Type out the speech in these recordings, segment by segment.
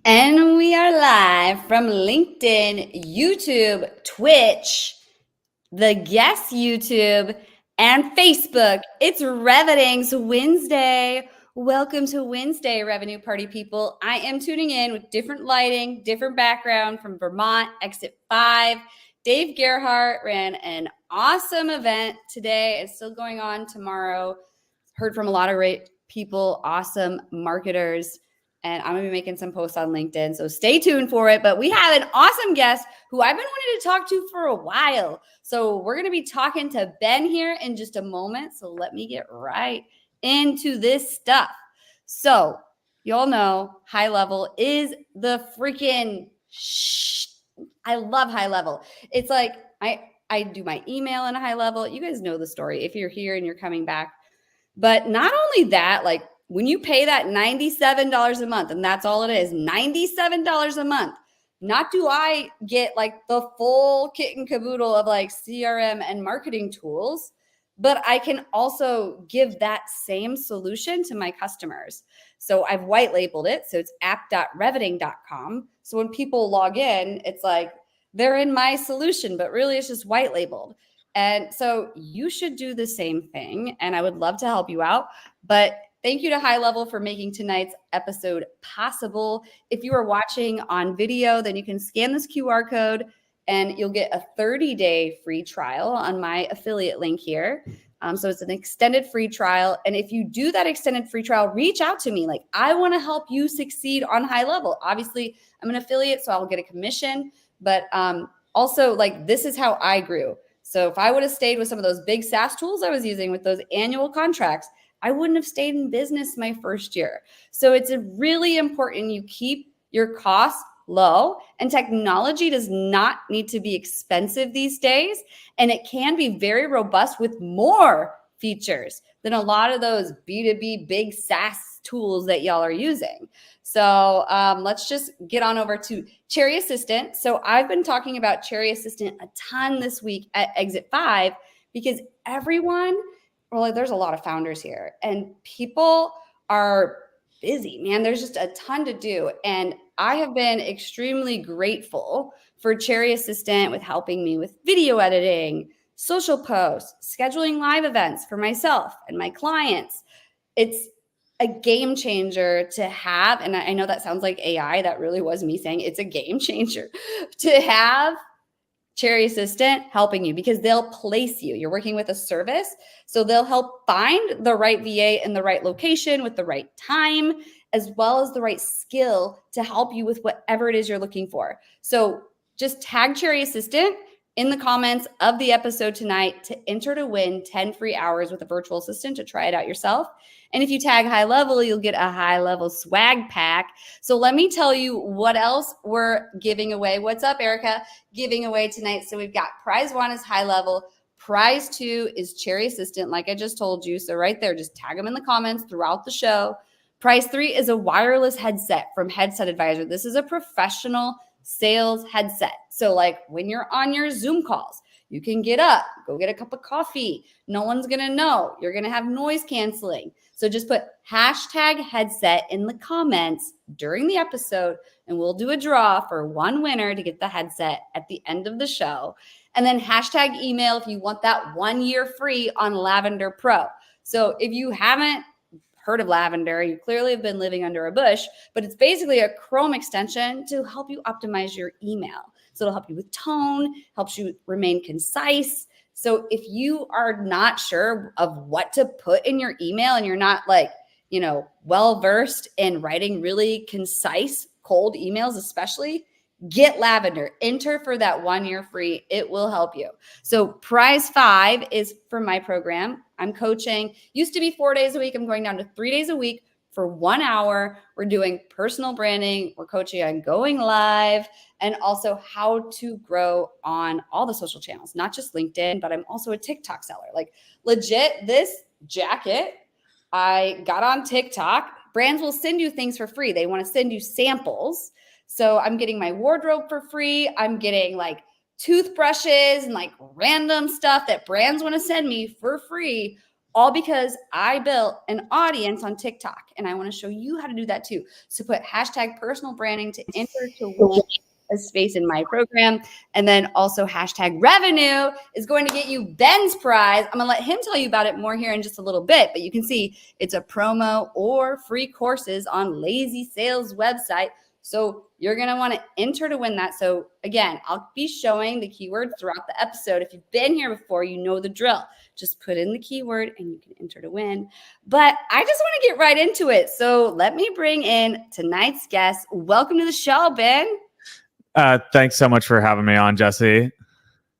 And we are live from LinkedIn, YouTube, Twitch, the guest YouTube, and Facebook. It's Reviting's Wednesday. Welcome to Wednesday, Revenue Party people. I am tuning in with different lighting, different background from Vermont, Exit 5. Dave Gerhardt ran an awesome event today. It's still going on tomorrow. Heard from a lot of great people, awesome marketers. And I'm going to be making some posts on LinkedIn, so stay tuned for it. But we have an awesome guest who I've been wanting to talk to for a while. So we're going to be talking to Ben here in just a moment. So let me get right into this stuff. So you all know High Level is the freaking I love High Level. It's like I do my email in a High Level. You guys know the story if you're here and you're coming back. But not only that, like, when you pay that $97 a month, and that's all it is, $97 a month, not do I get like the full kit and caboodle of like CRM and marketing tools, but I can also give that same solution to my customers. So I've white labeled it. So it's app.reviting.com. So when people log in, it's like they're in my solution, but really it's just white labeled. And so you should do the same thing. And I would love to help you out. But thank you to High Level for making tonight's episode possible. If you are watching on video, then you can scan this QR code and you'll get a 30-day free trial on my affiliate link here. So it's an extended free trial. And if you do that extended free trial, reach out to me. Like, I want to help you succeed on High Level. Obviously, I'm an affiliate, so I'll get a commission. But also, like, this is how I grew. So if I would have stayed with some of those big SaaS tools I was using with those annual contracts, I wouldn't have stayed in business my first year. So it's really important you keep your costs low, and technology does not need to be expensive these days. And it can be very robust with more features than a lot of those B2B big SaaS tools that y'all are using. So let's just get on over to Cherry Assistant. So I've been talking about Cherry Assistant a ton this week at Exit 5 because everyone, well, there's a lot of founders here and people are busy, man. There's just a ton to do. And I have been extremely grateful for Cherry Assistant with helping me with video editing, social posts, scheduling live events for myself and my clients. It's a game changer to have. And I know that sounds like AI. That really was me saying it's a game changer to have Cherry Assistant helping you because they'll place you. You're working with a service, so they'll help find the right VA in the right location with the right time, as well as the right skill to help you with whatever it is you're looking for. So just tag Cherry Assistant, in the comments of the episode tonight to enter to win 10 free hours with a virtual assistant to try it out yourself. And if you tag high level, you'll get a high level swag pack. So let me tell you what else we're giving away. What's up, Erica? Giving away tonight. So we've got prize 1 is high level. Prize 2 is Cherry Assistant, like I just told you. So right there, just tag them in the comments throughout the show. Prize 3 is a wireless headset from Headset Advisor. This is a professional sales headset. So like when you're on your Zoom calls, you can get up, go get a cup of coffee. No one's going to know. You're going to have noise canceling. So just put hashtag headset in the comments during the episode, and we'll do a draw for one winner to get the headset at the end of the show. And then hashtag email if you want that 1 year free on Lavender Pro. So if you haven't heard of Lavender, you clearly have been living under a bush, but it's basically a Chrome extension to help you optimize your email. So it'll help you with tone, helps you remain concise. So if you are not sure of what to put in your email and you're not well-versed in writing really concise, cold emails, especially, get Lavender. Enter for that 1 year free. It will help you. So prize 5 is for my program. I'm coaching. Used to be 4 days a week. I'm going down to 3 days a week for 1 hour. We're doing personal branding. We're coaching on going live and also how to grow on all the social channels, not just LinkedIn, but I'm also a TikTok seller. Like legit, this jacket I got on TikTok. Brands will send you things for free. They want to send you samples. So I'm getting my wardrobe for free. I'm getting like toothbrushes and like random stuff that brands want to send me for free, all because I built an audience on TikTok and I want to show you how to do that too. So put hashtag personal branding to enter to win a space in my program. And then also hashtag revenue is going to get you Ben's prize. I'm going to let him tell you about it more here in just a little bit, but you can see it's a promo or free courses on Lazy Sales website. So you're going to want to enter to win that. So again, I'll be showing the keyword throughout the episode. If you've been here before, you know the drill. Just put in the keyword and you can enter to win. But I just want to get right into it. So let me bring in tonight's guest. Welcome to the show, Ben. Thanks so much for having me on, Jesse.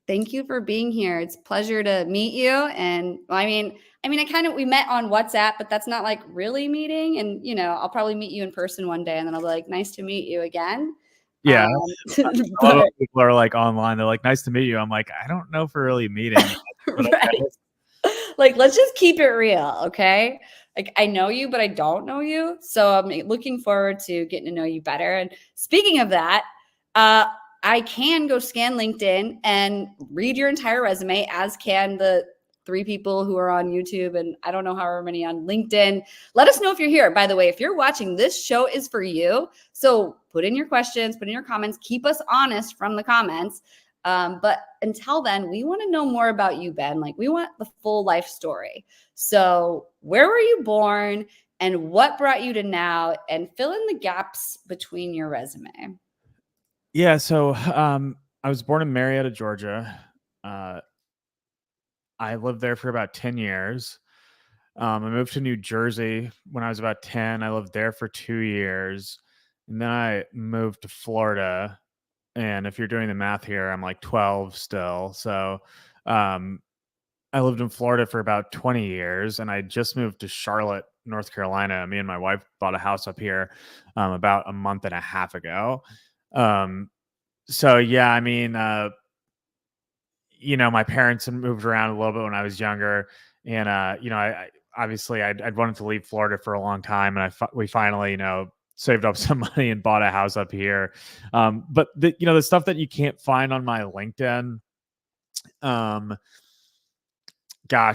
Thank you for being here. It's a pleasure to meet you. And we met on WhatsApp, but that's not like really meeting. And, I'll probably meet you in person one day and then I'll be like, nice to meet you again. Yeah. People are like online. They're like, nice to meet you. I'm like, I don't know if we're really meeting. Right. Like, let's just keep it real. Okay. Like I know you, but I don't know you. So I'm looking forward to getting to know you better. And speaking of that, I can go scan LinkedIn and read your entire resume, as can the 3 people who are on YouTube and I don't know however many on LinkedIn. Let us know if you're here. By the way, if you're watching, this show is for you. So put in your questions, put in your comments, keep us honest from the comments. But until then, we want to know more about you, Ben. Like we want the full life story. So where were you born and what brought you to now, and fill in the gaps between your resume. Yeah, so I was born in Marietta, Georgia. I lived there for about 10 years. I moved to New Jersey when I was about 10. I lived there for 2 years. And then I moved to Florida. And if you're doing the math here, I'm like 12 still. So I lived in Florida for about 20 years. And I just moved to Charlotte, North Carolina. Me and my wife bought a house up here about a month and a half ago. So yeah, I mean, my parents had moved around a little bit when I was younger, and I obviously I'd wanted to leave Florida for a long time, and we finally saved up some money and bought a house up here. But the stuff that you can't find on my LinkedIn, gosh,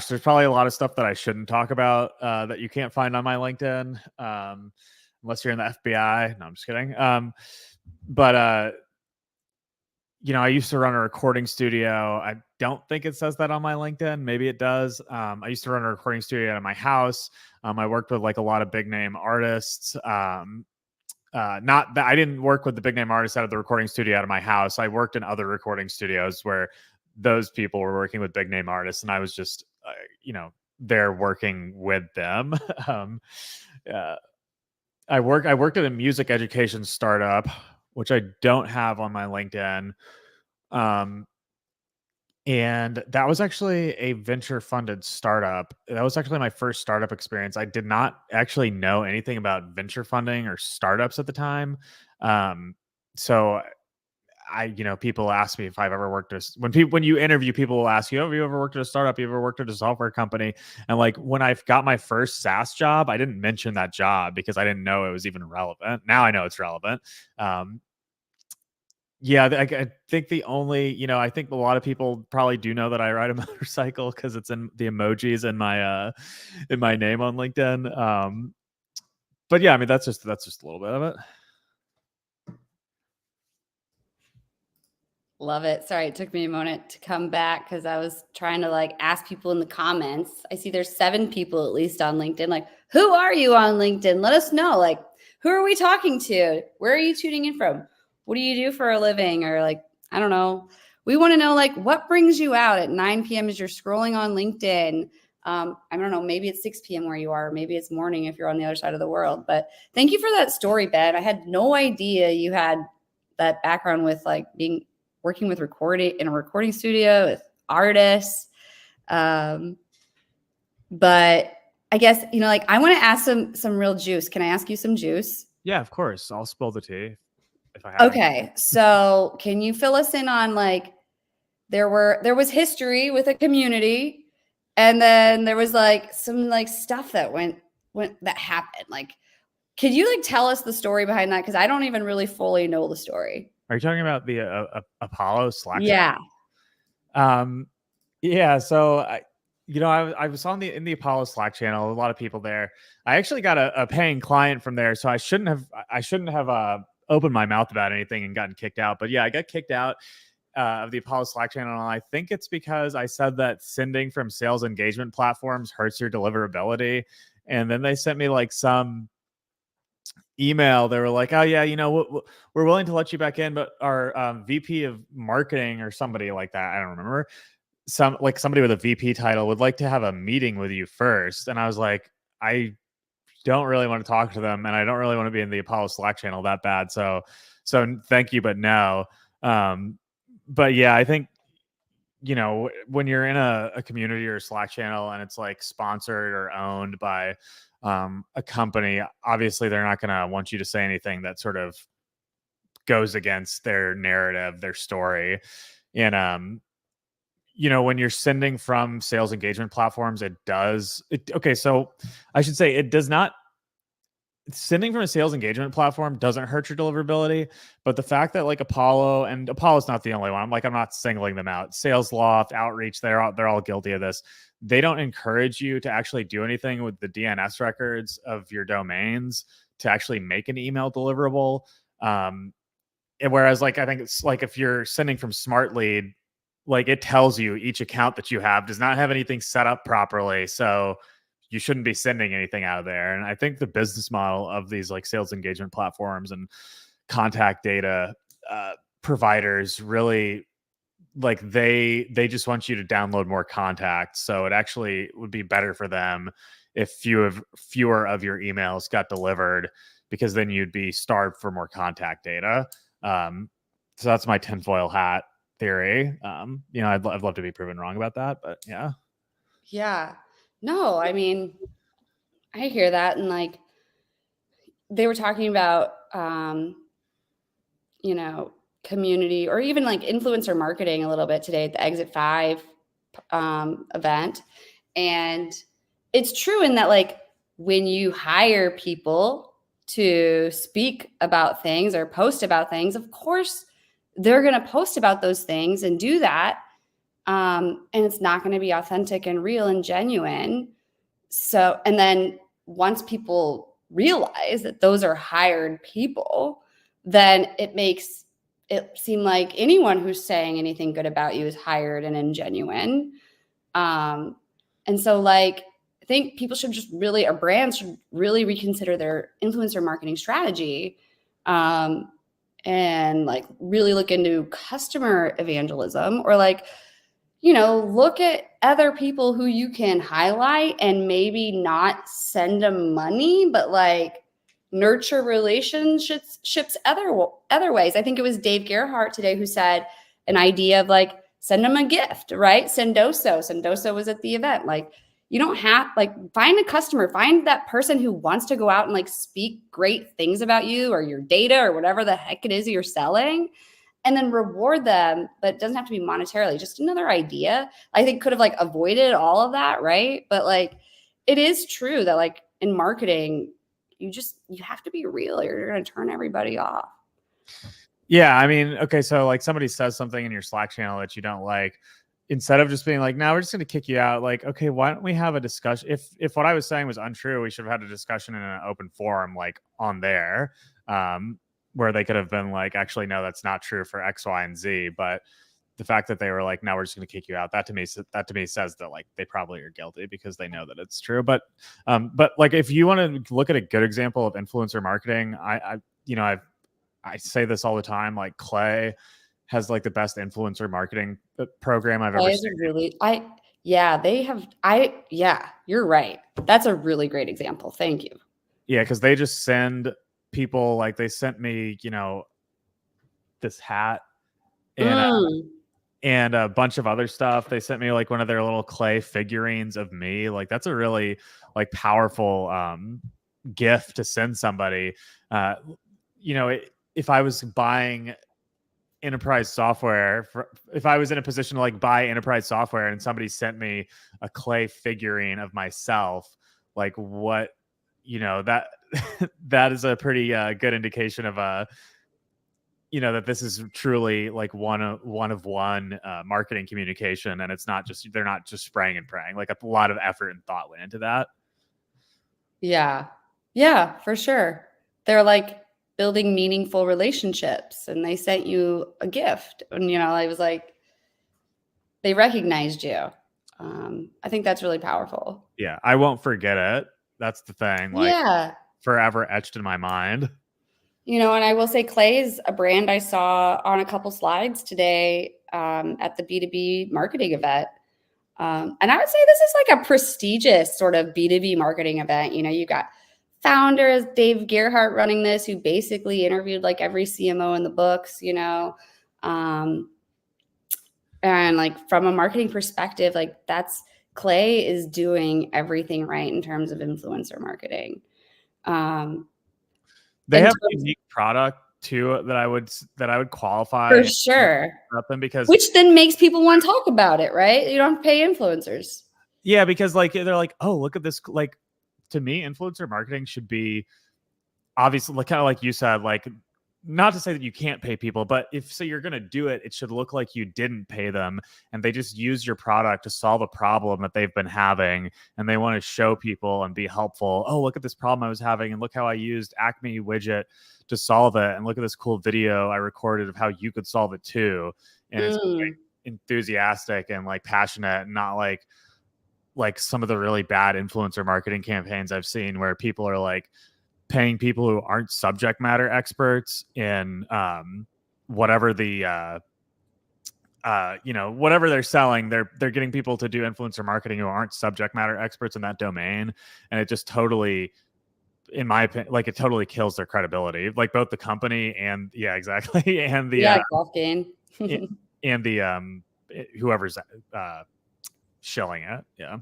there's probably a lot of stuff that I shouldn't talk about that you can't find on my LinkedIn, unless you're in the FBI. No, I'm just kidding. But I used to run a recording studio. I don't think it says that on my LinkedIn. Maybe it does. I used to run a recording studio at my house. I worked with like a lot of big name artists. Not that I didn't work with the big name artists out of the recording studio out of my house. I worked in other recording studios where those people were working with big name artists, and I was just, there working with them. I worked at a music education startup, which I don't have on my LinkedIn. And that was actually a venture funded startup. That was actually my first startup experience. I did not actually know anything about venture funding or startups at the time. Um, so people ask me if I've ever worked at when you interview, people will ask you, "Oh, have you ever worked at a startup? You ever worked at a software company?" And like when I got my first SaaS job, I didn't mention that job because I didn't know it was even relevant. Now I know it's relevant. Um, yeah, I think the only, I think a lot of people probably do know that I ride a motorcycle because it's in the emojis in my name on LinkedIn. But yeah, I mean that's just a little bit of it. Love it. Sorry, it took me a moment to come back because I was trying to like ask people in the comments. I see there's 7 people at least on LinkedIn. Like, who are you on LinkedIn? Let us know. Like, who are we talking to? Where are you tuning in from? What do you do for a living? Or like, I don't know. We want to know like what brings you out at 9 p.m. as you're scrolling on LinkedIn. I don't know. Maybe it's 6 p.m. where you are. Maybe it's morning if you're on the other side of the world. But thank you for that story, Ben. I had no idea you had that background with like being working with recording in a recording studio with artists. But I guess, like I want to ask some real juice. Can I ask you some juice? Yeah, of course. I'll spill the tea if I have any. Okay. So can you fill us in on like there was history with a community and then there was like some like stuff that went that happened. Like, could you like tell us the story behind that? Because I don't even really fully know the story. Are you talking about the Apollo Slack? Yeah. Yeah. So I was on in the Apollo Slack channel. A lot of people there. I actually got a paying client from there, so I shouldn't have opened my mouth about anything and gotten kicked out. But yeah, I got kicked out of the Apollo Slack channel. And I think it's because I said that sending from sales engagement platforms hurts your deliverability. And then they sent me like some email. They were like, "Oh yeah, we're willing to let you back in, but our VP of marketing or somebody like that, I don't remember, somebody with a VP title would like to have a meeting with you first." And I was like, I don't really want to talk to them, and I don't really want to be in the Apollo Slack channel that bad. So thank you, but no. But yeah, I think when you're in a community or a Slack channel and it's like sponsored or owned by a company, obviously they're not going to want you to say anything that sort of goes against their narrative, their story. And when you're sending from sales engagement platforms, okay, so I should say it does not. Sending from a sales engagement platform doesn't hurt your deliverability, but the fact that like Apollo's not the only one. I'm not singling them out. SalesLoft, Outreach, they're all guilty of this. They don't encourage you to actually do anything with the DNS records of your domains to actually make an email deliverable. Whereas like I think it's like if you're sending from SmartLead, like it tells you each account that you have does not have anything set up properly, so you shouldn't be sending anything out of there. And I think the business model of these like sales engagement platforms and contact data providers really like they just want you to download more contacts. So it actually would be better for them if fewer of your emails got delivered, because then you'd be starved for more contact data. So that's my tinfoil hat theory. I'd love to be proven wrong about that, but yeah. Yeah. No, I mean, I hear that. And like, they were talking about, community or even like influencer marketing a little bit today at the Exit 5 event. And it's true in that, like, when you hire people to speak about things or post about things, of course, they're going to post about those things and do that. And it's not going to be authentic and real and genuine. So, and then once people realize that those are hired people, then it makes it seem like anyone who's saying anything good about you is hired and ingenuine. And so like, I think people should our brands should really reconsider their influencer marketing strategy. And like really look into customer evangelism or like, look at other people who you can highlight and maybe not send them money, but like nurture relationships other ways. I think it was Dave Gerhardt today who said an idea of like send them a gift, right? Sendoso was at the event. Like, you don't have, like, find a customer, find that person who wants to go out and like speak great things about you or your data or whatever the heck it is you're selling, and then reward them. But it doesn't have to be monetarily, just another idea. I think could have like avoided all of that, right? But like, it is true that like in marketing, you have to be real or you're going to turn everybody off. Yeah, I mean, okay, so like somebody says something in your Slack channel that you don't like, instead of just being like, "No, we're just going to kick you out." Like, okay, why don't we have a discussion? If what I was saying was untrue, we should have had a discussion in an open forum, like on there, where they could have been like, "Actually, no, that's not true for X, Y, and Z." But the fact that they were like, "No, we're just going to kick you out," that to me says that like they probably are guilty because they know that it's true. But like if you want to look at a good example of influencer marketing, I say this all the time, like Clay has like the best influencer marketing program I've ever seen. You're right. That's a really great example. Thank you. Yeah, because they just send people, like they sent me, this hat and a bunch of other stuff. They sent me like one of their little clay figurines of me. Like that's a really like powerful gift to send somebody. If I was buying enterprise software, if I was in a position to like buy enterprise software and somebody sent me a clay figurine of myself, like what, that that is a pretty good indication of that this is truly like one of one marketing communication, and they're not just spraying and praying. Like a lot of effort and thought went into that. Yeah, for sure. They're like building meaningful relationships, and they sent you a gift, and I was like, they recognized you. I think that's really powerful. Yeah, I won't forget it. That's the thing. Like, yeah, forever etched in my mind. And I will say Clay is a brand I saw on a couple slides today at the B2B marketing event. And I would say this is like a prestigious sort of B2B marketing event. You got founders, Dave Gerhardt running this, who basically interviewed like every CMO in the books, and like from a marketing perspective, like Clay is doing everything right in terms of influencer marketing. They have a unique product too that I would qualify for sure them, because which then makes people want to talk about it, right? You don't have to pay influencers. Yeah, because like they're like, oh, look at this. Like, to me, influencer marketing should be obviously like kind of like you said, like, not to say that you can't pay people, but if you're going to do it, it should look like you didn't pay them and they just use your product to solve a problem that they've been having, and they want to show people and be helpful. Oh, look at this problem I was having, and look how I used Acme widget to solve it, and look at this cool video I recorded of how you could solve it too. And it's like enthusiastic and like passionate, and not like some of the really bad influencer marketing campaigns I've seen where people are like paying people who aren't subject matter experts in whatever the whatever they're selling. They're getting people to do influencer marketing who aren't subject matter experts in that domain, and it just totally, in my opinion, like it totally kills their credibility, like both the company and exactly and the golf game and the whoever's shilling it. Yeah,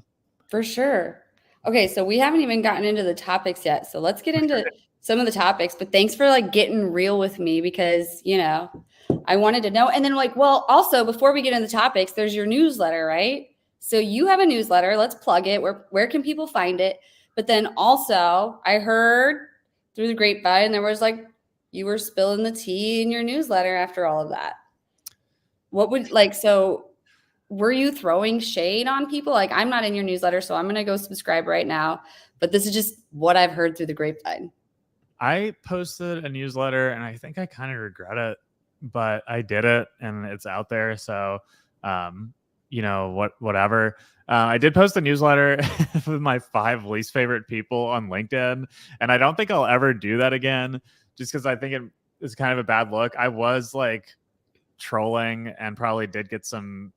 for sure. Okay, so we haven't even gotten into the topics yet. So let's get into some of the topics. But thanks for like getting real with me, because I wanted to know. And then also before we get into the topics, there's your newsletter, right? So you have a newsletter. Let's plug it. Where can people find it? But then also I heard through the grapevine there was like you were spilling the tea in your newsletter after all of that. Were you throwing shade on people? Like, I'm not in your newsletter, so I'm going to go subscribe right now. But this is just what I've heard through the grapevine. I posted a newsletter and I think I kind of regret it, but I did it and it's out there. So, whatever. I did post a newsletter with my 5 least favorite people on LinkedIn. And I don't think I'll ever do that again, just because I think it is kind of a bad look. I was like trolling and probably did get some,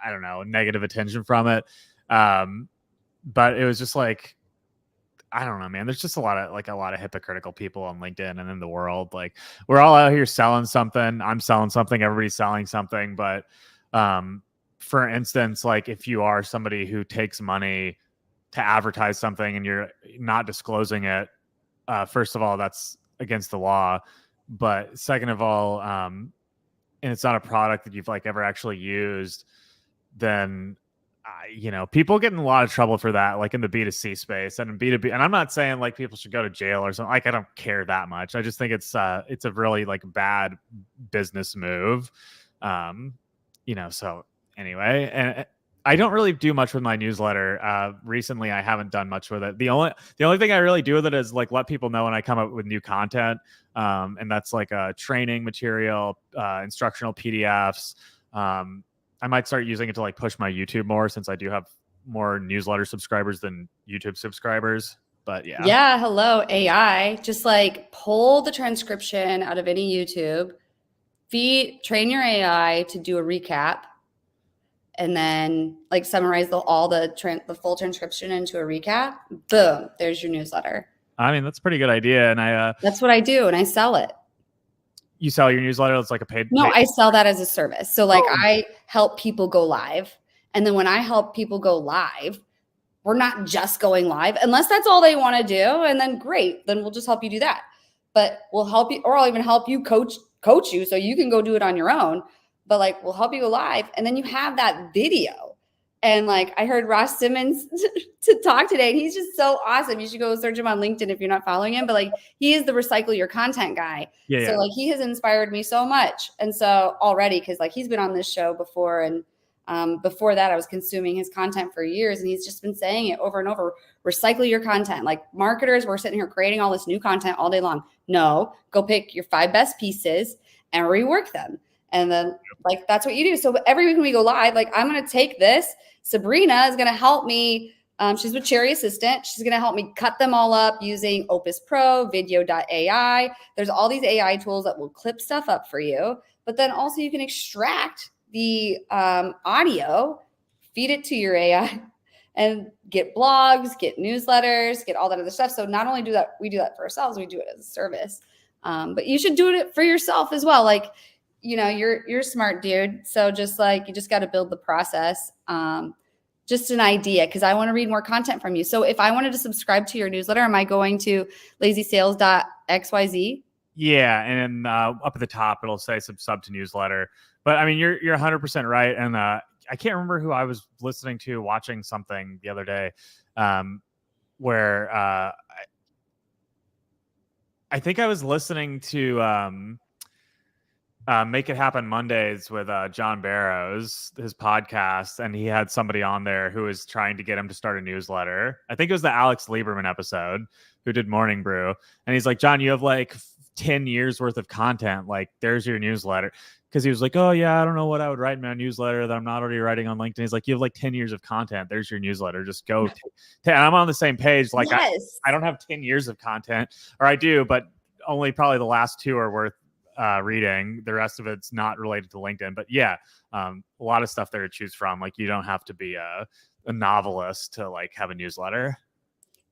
I don't know, negative attention from it. But it was just like, I don't know, man. There's just a lot of hypocritical people on LinkedIn and in the world. Like, we're all out here selling something. I'm selling something. Everybody's selling something. But For instance, like if you are somebody who takes money to advertise something and you're not disclosing it, first of all, that's against the law. But second of all, and it's not a product that you've like ever actually used, then people get in a lot of trouble for that, like in the B2C space and in B2B. And I'm not saying like people should go to jail or something. Like I don't care that much. I just think it's a really like bad business move. So anyway, and I don't really do much with my newsletter. Recently, I haven't done much with it. The only thing I really do with it is like let people know when I come up with new content, and that's like a training material, instructional PDFs. I might start using it to like push my YouTube more since I do have more newsletter subscribers than YouTube subscribers. But yeah. Yeah. Hello, AI. Just like pull the transcription out of any YouTube, train your AI to do a recap, and then like summarize the full transcription into a recap. Boom. There's your newsletter. I mean, that's a pretty good idea. And that's what I do. And I sell it. You sell your newsletter? It's like a paid. No, I sell that as a service. So like I help people go live. And then when I help people go live, we're not just going live unless that's all they want to do. And then great, then we'll just help you do that. But we'll help you, or I'll even help you coach you so you can go do it on your own. But like we'll help you go live. And then you have that video. And like I heard Ross Simmons to talk today, and he's just so awesome. You should go search him on LinkedIn if you're not following him. But like he is the recycle your content guy. So like he has inspired me so much. And so already, because like he's been on this show before, and before that I was consuming his content for years, and he's just been saying it over and over. Recycle your content. Like marketers, we're sitting here creating all this new content all day long. No, go pick your 5 best pieces and rework them. And then like, that's what you do. So every week when we go live, like I'm going to take this, Sabrina is going to help me. She's with Cherry Assistant. She's going to help me cut them all up using Opus Pro, video.ai. There's all these AI tools that will clip stuff up for you, but then also you can extract the audio, feed it to your AI and get blogs, get newsletters, get all that other stuff. So not only we do that for ourselves, we do it as a service. But you should do it for yourself as well. Like, you're a smart dude. So just like, you just got to build the process. Just an idea, because I want to read more content from you. So if I wanted to subscribe to your newsletter, am I going to lazysales.xyz? Yeah. And up at the top, it'll say sub to newsletter. But I mean, you're 100% right. And I can't remember who I was listening to, watching something the other day where I think I was listening to Make It Happen Mondays with John Barrows, his podcast, and he had somebody on there who was trying to get him to start a newsletter. I think it was the Alex Lieberman episode who did Morning Brew. And he's like, John, you have like 10 years worth of content. Like, there's your newsletter. Because he was like, oh, yeah, I don't know what I would write in my newsletter that I'm not already writing on LinkedIn. He's like, you have like 10 years of content. There's your newsletter. Just go. And I'm on the same page. Like, yes. I don't have 10 years of content, or I do, but only probably the last 2 are worth reading. The rest of it's not related to LinkedIn. But yeah, a lot of stuff there to choose from. Like, you don't have to be a novelist to like have a newsletter.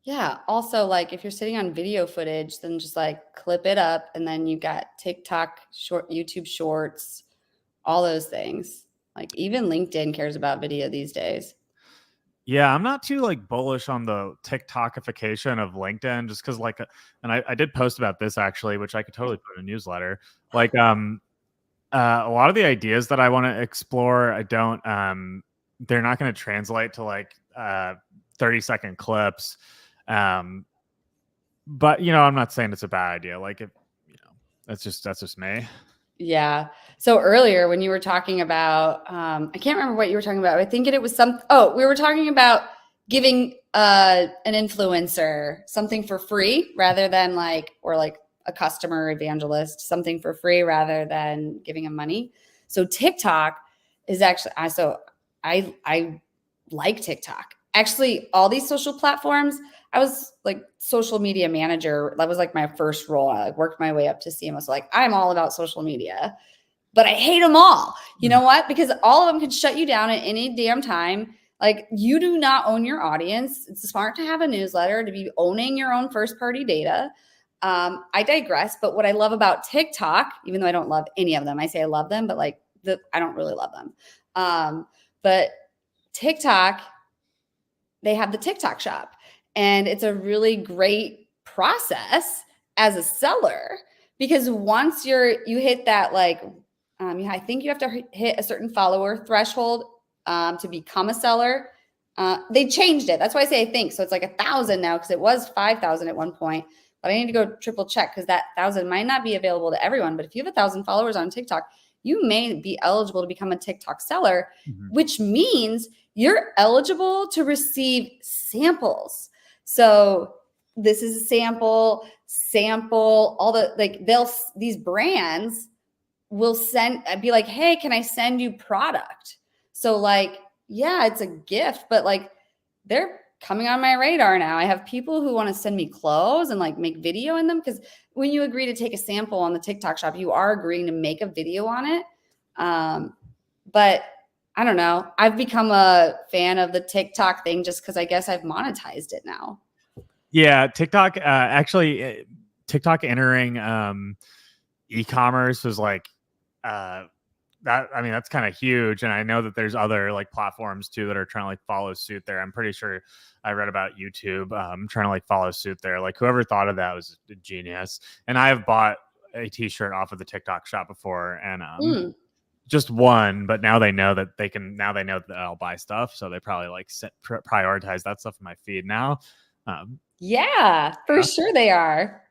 Yeah. Also, like if you're sitting on video footage, then just like clip it up, and then you got TikTok, YouTube Shorts, all those things. Like even LinkedIn cares about video these days. Yeah, I'm not too like bullish on the TikTokification of LinkedIn, just because like, and I did post about this actually, which I could totally put in a newsletter. Like, a lot of the ideas that I want to explore, I don't, they're not going to translate to like 30-second clips. But I'm not saying it's a bad idea. Like, if that's just me. Yeah. So earlier when you were talking about, I can't remember what you were talking about. I think it was we were talking about giving an influencer something for free rather than or a customer evangelist, something for free rather than giving them money. So TikTok is actually, I like TikTok. Actually, all these social platforms, I was like social media manager. That was like my first role. I worked my way up to CMO. So like, I'm all about social media, but I hate them all. You know what? Because all of them can shut you down at any damn time. Like, you do not own your audience. It's smart to have a newsletter, to be owning your own first party data. I digress. But what I love about TikTok, even though I don't love any of them, I say I love them, but I don't really love them. But TikTok, they have the TikTok shop, and it's a really great process as a seller, because once you hit that, like, I think you have to hit a certain follower threshold to become a seller. They changed it. That's why I say I think. So it's like 1,000 now, because it was 5,000 at one point. But I need to go triple check, because that 1,000 might not be available to everyone. But if you have 1,000 followers on TikTok, you may be eligible to become a TikTok seller, which means you're eligible to receive samples. So this is a sample, all the, like, these brands will be like, hey, can I send you product? So, like, yeah, it's a gift, but like, they're coming on my radar now. I have people who want to send me clothes and like make video in them, because when you agree to take a sample on the TikTok shop, you are agreeing to make a video on it. But I don't know. I've become a fan of the TikTok thing just because I guess I've monetized it now. Yeah, TikTok TikTok entering e-commerce was like that. I mean, that's kind of huge, and I know that there's other like platforms too that are trying to like follow suit there. I'm pretty sure I read about YouTube trying to like follow suit there. Like, whoever thought of that was a genius. And I have bought a t-shirt off of the TikTok shop before, and just one, but now they know that I'll buy stuff, so they probably like prioritize that stuff in my feed now. Yeah, for sure they are.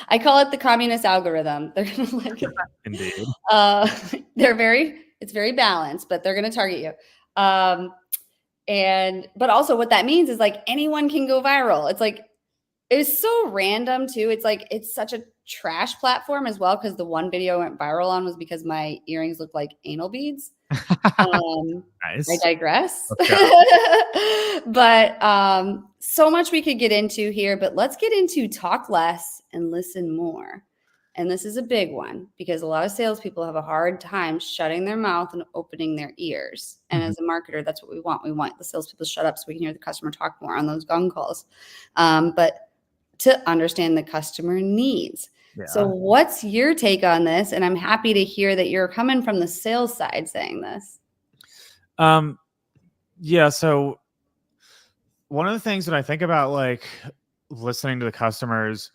I call it the communist algorithm. They're gonna like it. Indeed. It's very balanced, but they're gonna target you. But also what that means is like anyone can go viral. It's like, it's so random too. It's like, it's such a trash platform as well, because the one video I went viral on was because my earrings looked like anal beads. Nice. I digress. But so much we could get into here, but let's get into talk less and listen more. And this is a big one, because a lot of salespeople have a hard time shutting their mouth and opening their ears. And as a marketer, that's what we want. We want the salespeople to shut up so we can hear the customer talk more on those gong calls. But to understand the customer needs. Yeah. So what's your take on this? And I'm happy to hear that you're coming from the sales side saying this. Yeah. So one of the things that I think about, like, listening to the customers,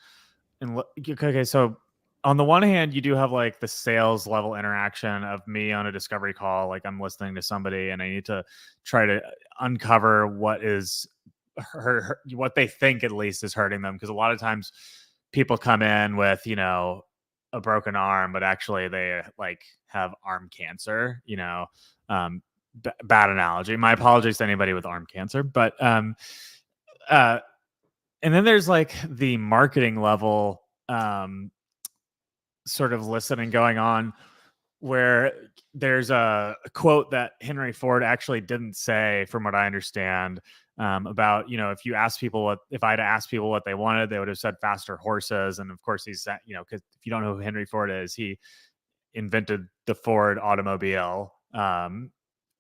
and okay, so on the one hand, you do have like the sales level interaction of me on a discovery call. Like, I'm listening to somebody and I need to try to uncover what is what they think at least is hurting them. Because a lot of times people come in with, a broken arm, but actually they like have arm cancer, bad analogy. My apologies to anybody with arm cancer, but, and then there's like the marketing level, sort of listening going on, where there's a quote that Henry Ford actually didn't say, from what I understand, about, if I'd asked people what they wanted, they would have said faster horses. And of course he's, because if you don't know who Henry Ford is, he invented the Ford automobile,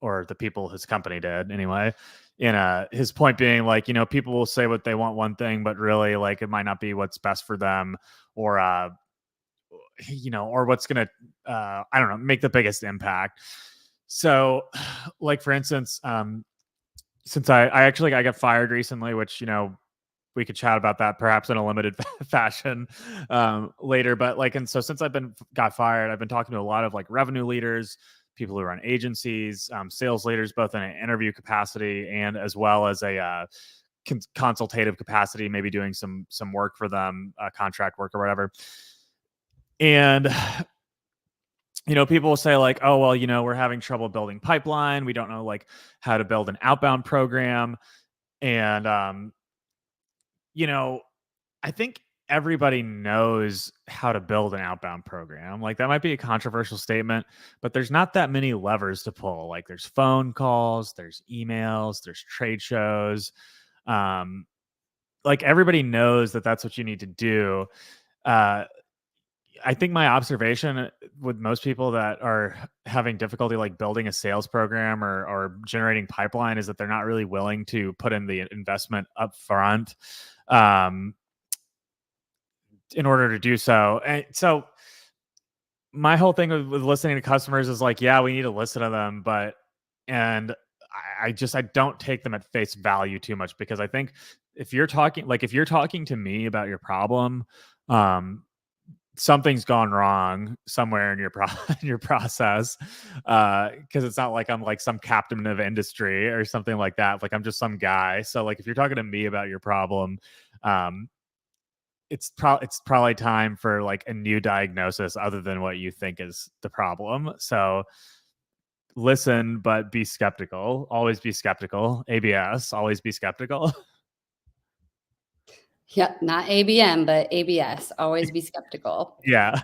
or the people his company did anyway. And his point being, like, people will say what they want one thing, but really, like, it might not be what's best for them, or or what's gonna I don't know, make the biggest impact. So, like, for instance, since I got fired recently, which, we could chat about that perhaps in a limited fashion later. But like, and so since got fired, I've been talking to a lot of like revenue leaders, people who run agencies, sales leaders, both in an interview capacity and as well as a consultative capacity, maybe doing some work for them, contract work or whatever. And people will say like, oh, well, we're having trouble building pipeline. We don't know like how to build an outbound program. And, I think everybody knows how to build an outbound program. Like, that might be a controversial statement, but there's not that many levers to pull. Like, there's phone calls, there's emails, there's trade shows. Like, everybody knows that that's what you need to do. I think my observation with most people that are having difficulty like building a sales program or generating pipeline is that they're not really willing to put in the investment up front in order to do so. And so my whole thing with listening to customers is like, yeah, we need to listen to them, and I don't take them at face value too much, because I think if you're talking to me about your problem, something's gone wrong somewhere in your in your process, because it's not like I'm like some captain of industry or something like that. Like, I'm just some guy. So like, if you're talking to me about your problem, um, it's probably time for like a new diagnosis other than what you think is the problem. So listen, but be skeptical. Always be skeptical. ABS, always be skeptical. Yep, not ABM, but ABS. Always be skeptical. Yeah.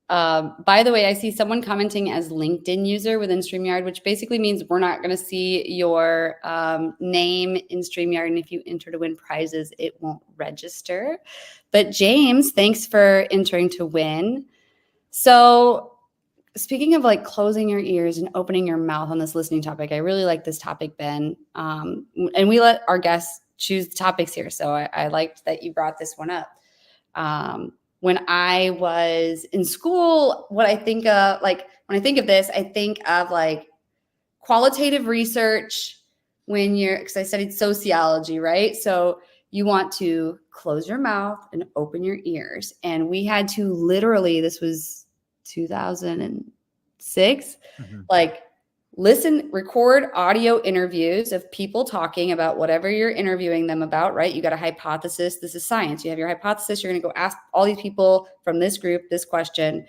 By the way, I see someone commenting as LinkedIn user within StreamYard, which basically means we're not going to see your name in StreamYard. And if you enter to win prizes, it won't register. But James, thanks for entering to win. So speaking of like closing your ears and opening your mouth on this listening topic, I really like this topic, Ben. And we let our guests choose the topics here. So I liked that you brought this one up. When I was in school, what I think of, like, when I think of this, I think of like qualitative research because I studied sociology, right? So you want to close your mouth and open your ears. And we had to literally, this was 2006, like record audio interviews of people talking about whatever you're interviewing them about, right? You got a hypothesis. This is science. You have your hypothesis. You're going to go ask all these people from this group this question.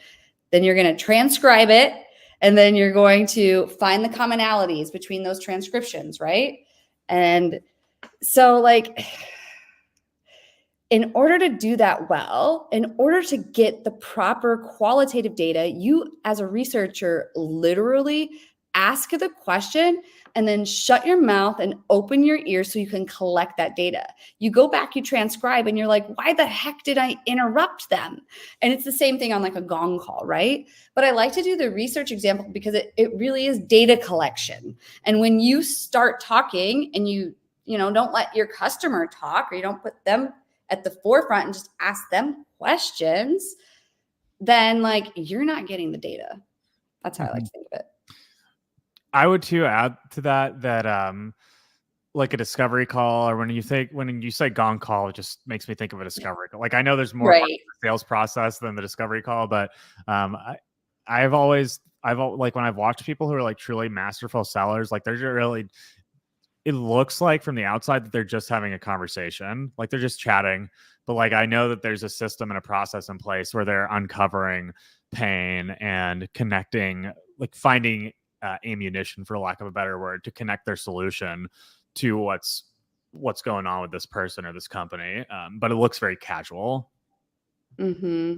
Then you're going to transcribe it. And then you're going to find the commonalities between those transcriptions, right? And so, like, in order to do that well, in order to get the proper qualitative data, you as a researcher literally ask the question and then shut your mouth and open your ears so you can collect that data. You go back, you transcribe, and you're like, why the heck did I interrupt them? And it's the same thing on like a gong call, right? But I like to do the research example because it really is data collection. And when you start talking and you don't let your customer talk, or you don't put them at the forefront and just ask them questions, then like you're not getting the data. That's how I like to think of it. I would too add to that like a discovery call, or when you say gong call, it just makes me think of a discovery call. Like, I know there's more Right. to the sales process than the discovery call, but I've always like, when I've watched people who are like truly masterful sellers, like it looks like from the outside that they're just having a conversation, like they're just chatting, but like I know that there's a system and a process in place where they're uncovering pain and connecting, like finding ammunition, for lack of a better word, to connect their solution to what's going on with this person or this company. But it looks very casual. Mm-hmm.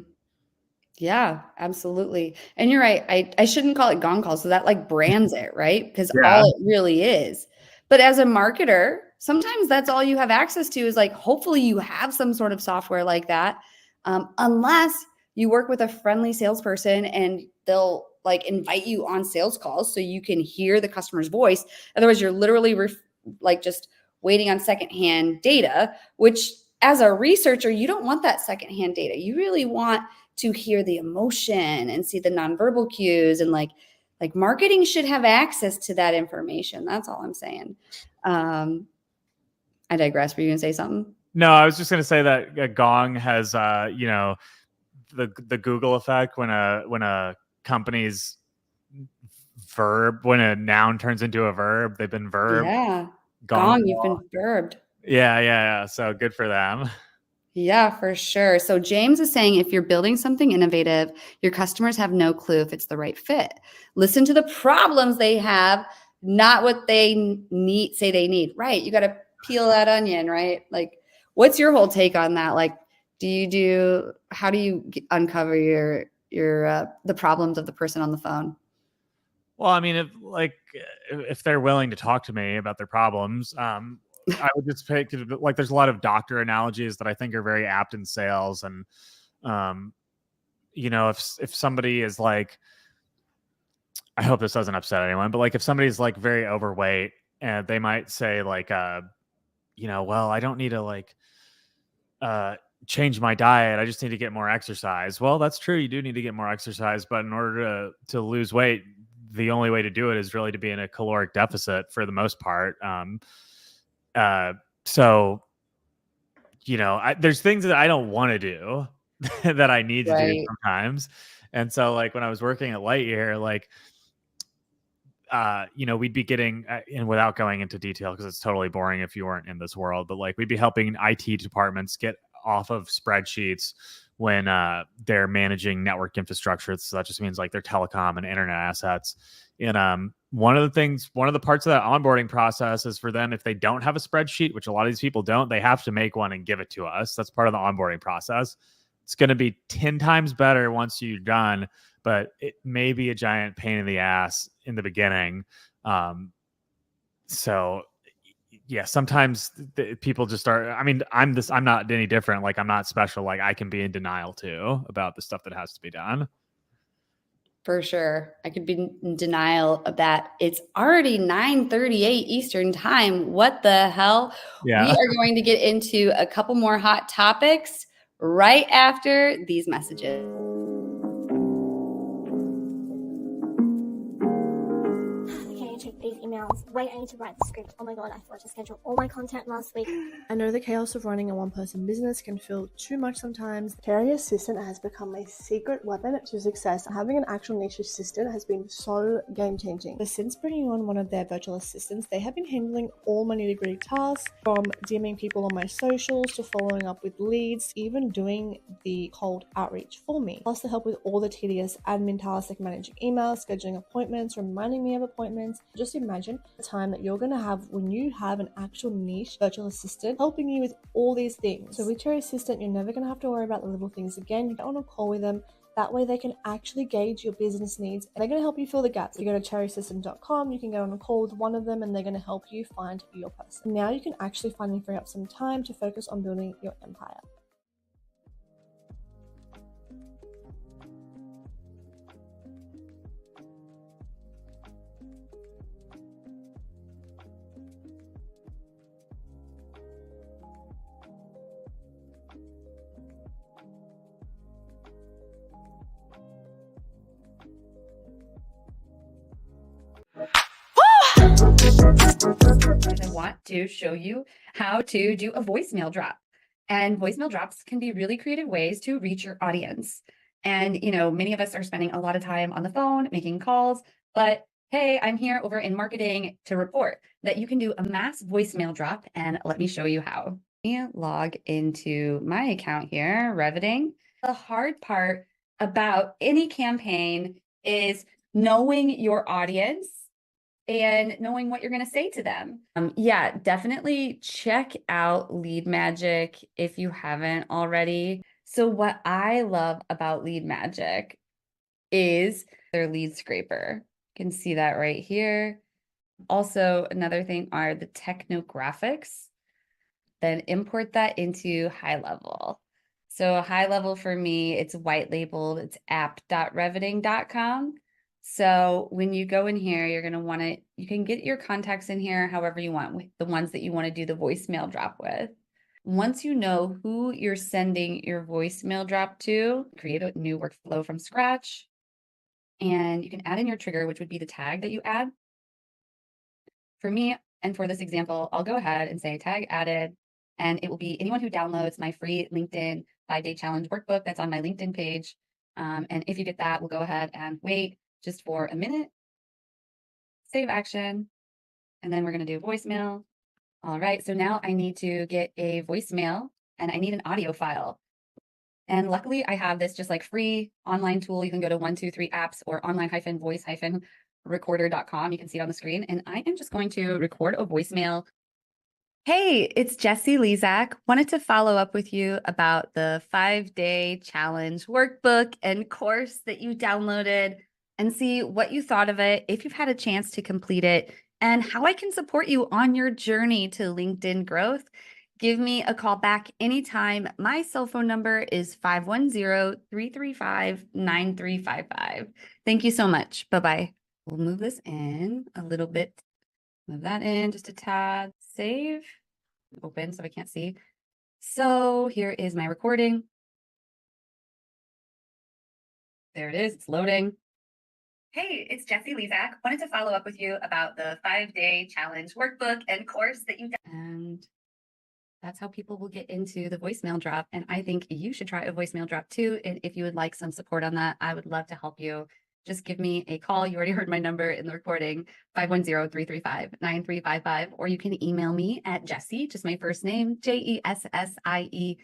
Yeah, absolutely. And you're right. I shouldn't call it gong call. So that like brands it, right? Because Yeah. all it really is. But as a marketer, sometimes that's all you have access to is like, hopefully you have some sort of software like that. Unless you work with a friendly salesperson and they'll like invite you on sales calls so you can hear the customer's voice. Otherwise, you're literally like just waiting on secondhand data, which as a researcher, you don't want that secondhand data. You really want to hear the emotion and see the nonverbal cues, and like marketing should have access to that information. That's all I'm saying. I digress. Were you gonna say something? No, I was just gonna say that a gong has the Google effect when a company's verb, when a noun turns into a verb, they've been verbed. Yeah. Gong, You've been verbed. Yeah. So good for them. Yeah, for sure. So James is saying if you're building something innovative, your customers have no clue if it's the right fit. Listen to the problems they have, not what they say they need. Right. You got to peel that onion, right? Like, what's your whole take on that? Like, how do you uncover the problems of the person on the phone? Well, I mean, if they're willing to talk to me about their problems, I would just pick, like, there's a lot of doctor analogies that I think are very apt in sales. And, if somebody is like, I hope this doesn't upset anyone, but like if somebody's like very overweight, and they might say like, well, I don't need to like, change my diet. I just need to get more exercise. Well, that's true. You do need to get more exercise, but in order to lose weight, the only way to do it is really to be in a caloric deficit for the most part. Uh, so there's things that I don't want to do that I need to do Right. sometimes. And so like when I was working at Lightyear, like we'd be getting, and without going into detail because it's totally boring if you weren't in this world, but like we'd be helping IT departments get off of spreadsheets when they're managing network infrastructure. So that just means like their telecom and internet assets. And one of the parts of that onboarding process is for them, if they don't have a spreadsheet, which a lot of these people don't, they have to make one and give it to us. That's part of the onboarding process. It's going to be 10 times better once you're done, but it may be a giant pain in the ass in the beginning. So yeah, sometimes people just start. I mean, I'm not any different. Like I'm not special. Like I can be in denial too about the stuff that has to be done. For sure. I could be in denial of that. It's already 9:38 Eastern time. What the hell? We Yeah. are going to get into a couple more hot topics right after these messages. These emails. Wait, I need to write the script. Oh my god, I forgot to schedule all my content last week. I know the chaos of running a one-person business can feel too much sometimes. Cherry Assistant has become my secret weapon to success. Having an actual niche assistant has been so game-changing. But since bringing on one of their virtual assistants, they have been handling all my nitty-gritty tasks, from DMing people on my socials to following up with leads, even doing the cold outreach for me. Plus, they help with all the tedious admin tasks like managing emails, scheduling appointments, reminding me of appointments. Just imagine the time that you're going to have when you have an actual niche virtual assistant helping you with all these things. So with your assistant, you're never going to have to worry about the little things again. You get on a call with them. That way they can actually gauge your business needs and they're going to help you fill the gaps. You go to cherrysystem.com, you can get on a call with one of them and they're going to help you find your person. Now you can actually finally free up some time to focus on building your empire. I want to show you how to do a voicemail drop. And voicemail drops can be really creative ways to reach your audience. And, many of us are spending a lot of time on the phone making calls, but hey, I'm here over in marketing to report that you can do a mass voicemail drop. And let me show you how. Log into my account here, Reviting. The hard part about any campaign is knowing your audience and knowing what you're going to say to them. Yeah, definitely check out Lead Magic if you haven't already. So what I love about Lead Magic is their lead scraper. You can see that right here. Also, another thing are the technographics. Then import that into High Level. So High Level for me, it's white labeled. It's app.reviting.com. So when you go in here, you're going to you can get your contacts in here however you want, with the ones that you want to do the voicemail drop with. Once you know who you're sending your voicemail drop to, create a new workflow from scratch. And you can add in your trigger, which would be the tag that you add. For me, and for this example, I'll go ahead and say tag added, and it will be anyone who downloads my free LinkedIn 5-day challenge workbook that's on my LinkedIn page. And if you get that, we'll go ahead and wait just for a minute, save action, and then we're going to do voicemail. All right, so now I need to get a voicemail and I need an audio file. And luckily I have this just like free online tool. You can go to 123apps or online-voice-recorder.com. You can see it on the screen. And I am just going to record a voicemail. Hey, it's Jessie Lezak. Wanted to follow up with you about the 5-day challenge workbook and course that you downloaded and see what you thought of it, if you've had a chance to complete it, and how I can support you on your journey to LinkedIn growth. Give me a call back anytime. My cell phone number is 510-335-9355. Thank you so much. Bye-bye. We'll move this in a little bit. Move that in just a tad. Save. Open so I can't see. So here is my recording. There it is. It's loading. Hey, it's Jessie Lezak. Wanted to follow up with you about the 5-day challenge workbook and course that you did. And that's how people will get into the voicemail drop. And I think you should try a voicemail drop too. And if you would like some support on that, I would love to help you. Just give me a call. You already heard my number in the recording, 510-335-9355. Or you can email me at Jessie, just my first name, JESSIE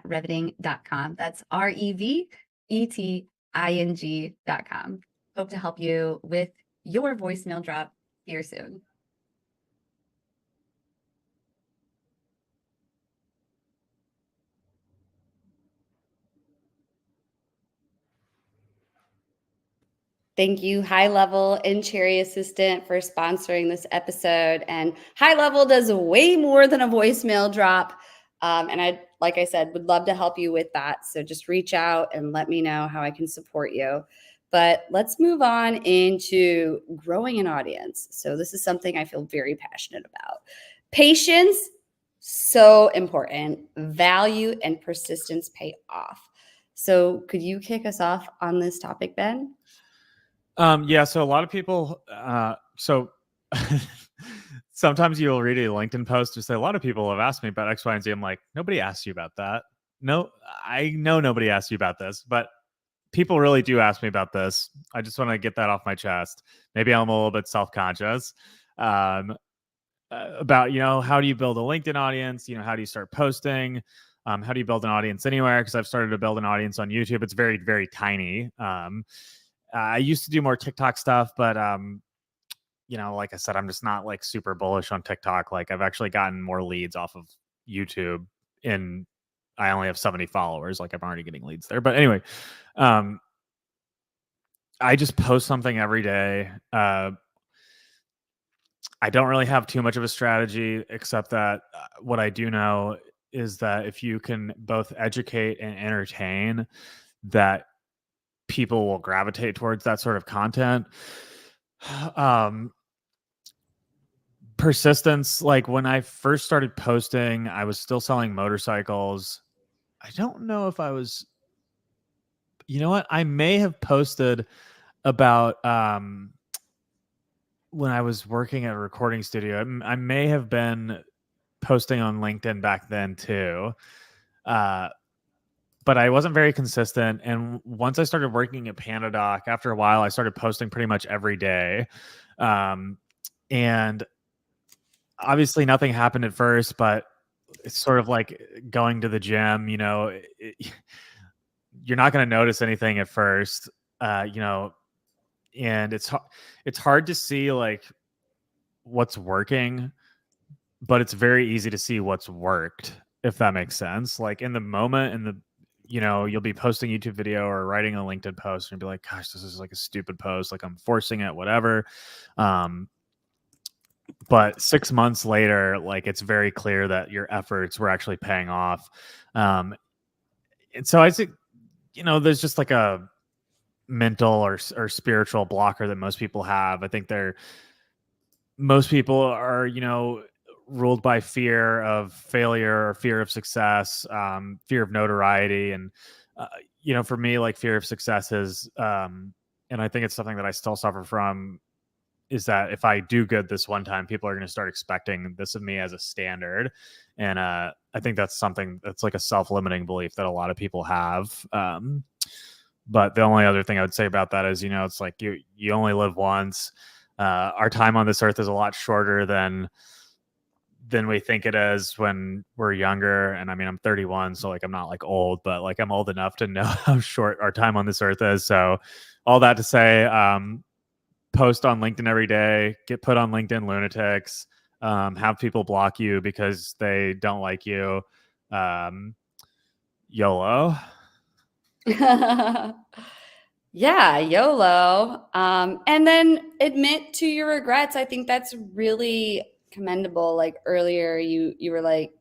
@reveting.com. That's REVETING.com. Hope to help you with your voicemail drop here soon. Thank you, High Level and Cherry Assistant, for sponsoring this episode. And High Level does way more than a voicemail drop. And like I said, would love to help you with that. So just reach out and let me know how I can support you. But let's move on into growing an audience. So this is something I feel very passionate about. Patience, so important. Value and persistence pay off. So could you kick us off on this topic, Ben? Yeah, so a lot of people, sometimes you'll read a LinkedIn post and say, a lot of people have asked me about X, Y, and Z. I'm like, nobody asked you about that. No, I know nobody asked you about this, but people really do ask me about this. I just want to get that off my chest. Maybe I'm a little bit self-conscious about, how do you build a LinkedIn audience? How do you start posting? How do you build an audience anywhere? Because I've started to build an audience on YouTube. It's very, very tiny. I used to do more TikTok stuff, but like I said, I'm just not like super bullish on TikTok. Like I've actually gotten more leads off of YouTube, and I only have 70 followers. Like I'm already getting leads there. But anyway, I just post something every day. I don't really have too much of a strategy, except that what I do know is that if you can both educate and entertain, that people will gravitate towards that sort of content. Persistence, like when I first started posting, I was still selling motorcycles. I don't know if I was, I may have posted about when I was working at a recording studio. I may have been posting on LinkedIn back then too. But I wasn't very consistent. And once I started working at PandaDoc, after a while, I started posting pretty much every day. And obviously nothing happened at first, but it's sort of like going to the gym, you're not going to notice anything at first, and it's hard to see like what's working, but it's very easy to see what's worked, if that makes sense. Like in the moment, you'll be posting a YouTube video or writing a LinkedIn post and you'll be like, gosh, this is like a stupid post. Like I'm forcing it, whatever. But 6 months later, like it's very clear that your efforts were actually paying off. And so I think, there's just like a mental or spiritual blocker that most people have. I think most people are, ruled by fear of failure or fear of success, fear of notoriety. And, for me, like fear of success is, and I think it's something that I still suffer from, is that if I do good this one time, people are going to start expecting this of me as a standard. And I think that's something that's like a self-limiting belief that a lot of people have. But the only other thing I would say about that is, it's like you only live once. Our time on this earth is a lot shorter than we think it is when we're younger. And I mean, I'm 31, so like I'm not like old, but like I'm old enough to know how short our time on this earth is. So all that to say, post on LinkedIn every day, get put on LinkedIn lunatics, have people block you because they don't like you. YOLO. Yeah, YOLO. And then admit to your regrets. I think that's really commendable. Like earlier, you were like,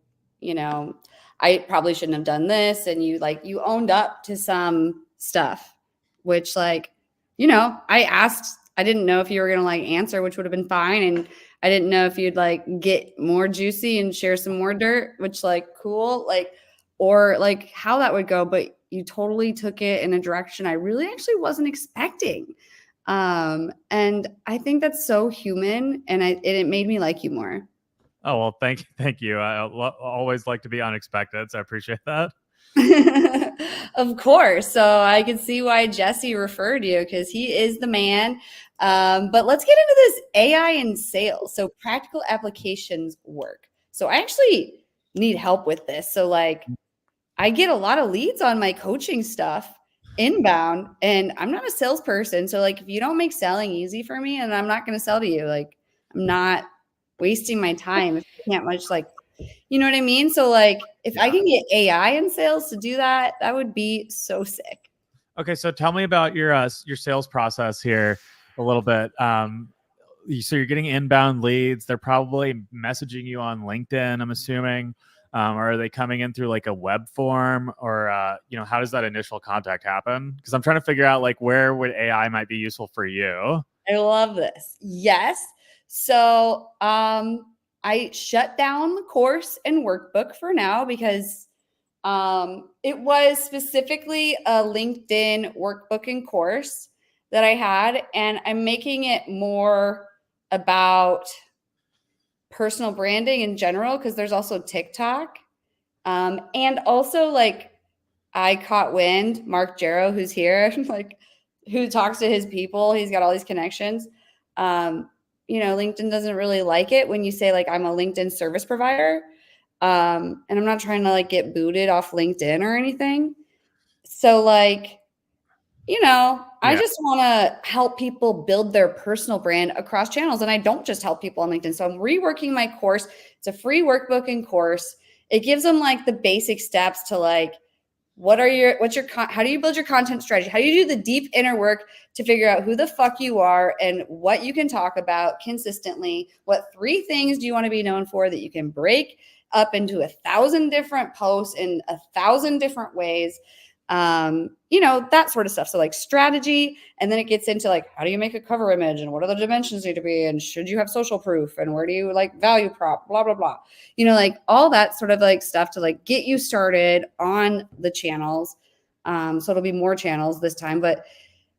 I probably shouldn't have done this. And you owned up to some stuff, which I asked, I didn't know if you were going to answer, which would have been fine. And I didn't know if you'd like get more juicy and share some more dirt, which like cool, like, or like how that would go, but you totally took it in a direction I really actually wasn't expecting. And I think that's so human, and it made me like you more. Oh, well, thank you. I always like to be unexpected, so I appreciate that. Of course. So I can see why Jesse referred you, because he is the man. But let's get into this AI in sales. So practical applications work. So I actually need help with this. So like I get a lot of leads on my coaching stuff inbound, and I'm not a salesperson. So like if you don't make selling easy for me, and I'm not going to sell to you, like I'm not wasting my time if you can't much like, you know what I mean? So like if I can get AI in sales to do that, that would be so sick. Okay, so tell me about your sales process here a little bit. So you're getting inbound leads. They're probably messaging you on LinkedIn, I'm assuming. Or are they coming in through like a web form, or how does that initial contact happen? Because I'm trying to figure out like where would AI might be useful for you. I love this. Yes. So I shut down the course and workbook for now because it was specifically a LinkedIn workbook and course that I had, and I'm making it more about personal branding in general, because there's also TikTok. And also like I caught wind, Mark Jarrow, who's here, like who talks to his people. He's got all these connections. LinkedIn doesn't really like it when you say like I'm a LinkedIn service provider. And I'm not trying to like get booted off LinkedIn or anything. So like, I just want to help people build their personal brand across channels. And I don't just help people on LinkedIn. So I'm reworking my course. It's a free workbook and course. It gives them like the basic steps to like, how do you build your content strategy? How do you do the deep inner work to figure out who the fuck you are and what you can talk about consistently? What 3 things do you want to be known for that you can break up into 1,000 different posts in 1,000 different ways? That sort of stuff. So like strategy, and then it gets into like, how do you make a cover image, and what are the dimensions need to be, and should you have social proof, and where do you like value prop, blah, blah, blah, like all that sort of like stuff to like get you started on the channels. So it'll be more channels this time. But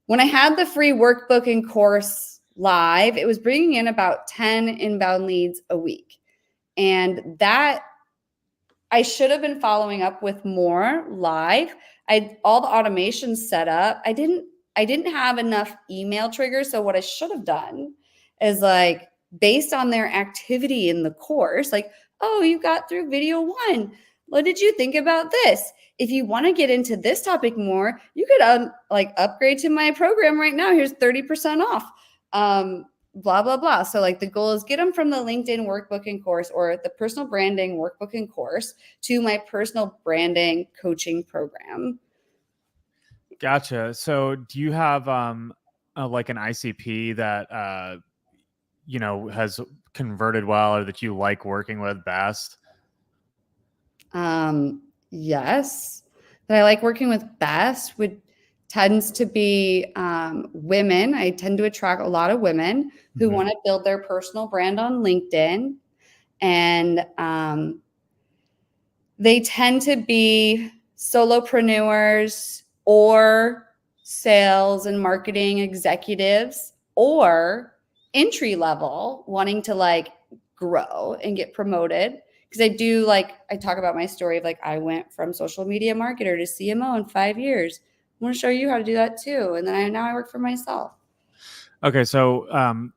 when I had the free workbook and course live, it was bringing in about 10 inbound leads a week. And that I should have been following up with more live. I had all the automations set up. I didn't have enough email triggers. So what I should have done is like, based on their activity in the course, like, oh, you got through video 1. What did you think about this? If you want to get into this topic more, you could upgrade to my program right now. Here's 30% off. Blah, blah, blah. So like the goal is get them from the LinkedIn workbook and course, or the personal branding workbook and course, to my personal branding coaching program. Gotcha. So do you have like an ICP that has converted well, or that you like working with best? Yes, that I like working with best tends to be women. I tend to attract a lot of women who want to build their personal brand on LinkedIn, and they tend to be solopreneurs or sales and marketing executives, or entry level wanting to like grow and get promoted. Because I talk about my story of like, I went from social media marketer to CMO in 5 years. I want to show you how to do that too. And then now I work for myself. Okay. So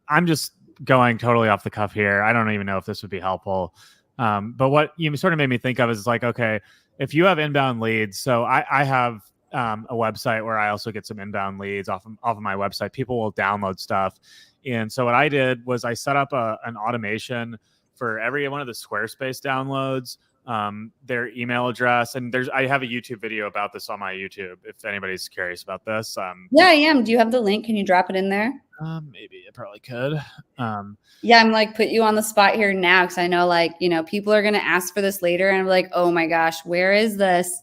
I'm just going totally off the cuff here. I don't even know if this would be helpful. But what you sort of made me think of is like, okay, if you have inbound leads, so I have a website where I also get some inbound leads off of my website. People will download stuff. And so what I did was I set up an automation for every one of the Squarespace downloads, their email address. And I have a YouTube video about this on my YouTube, if anybody's curious about this. Yeah, I am. Do you have the link? Can you drop it in there? Maybe I probably could. Yeah, I'm like put you on the spot here now, because I know people are going to ask for this later, and I'm like, oh my gosh, where is this?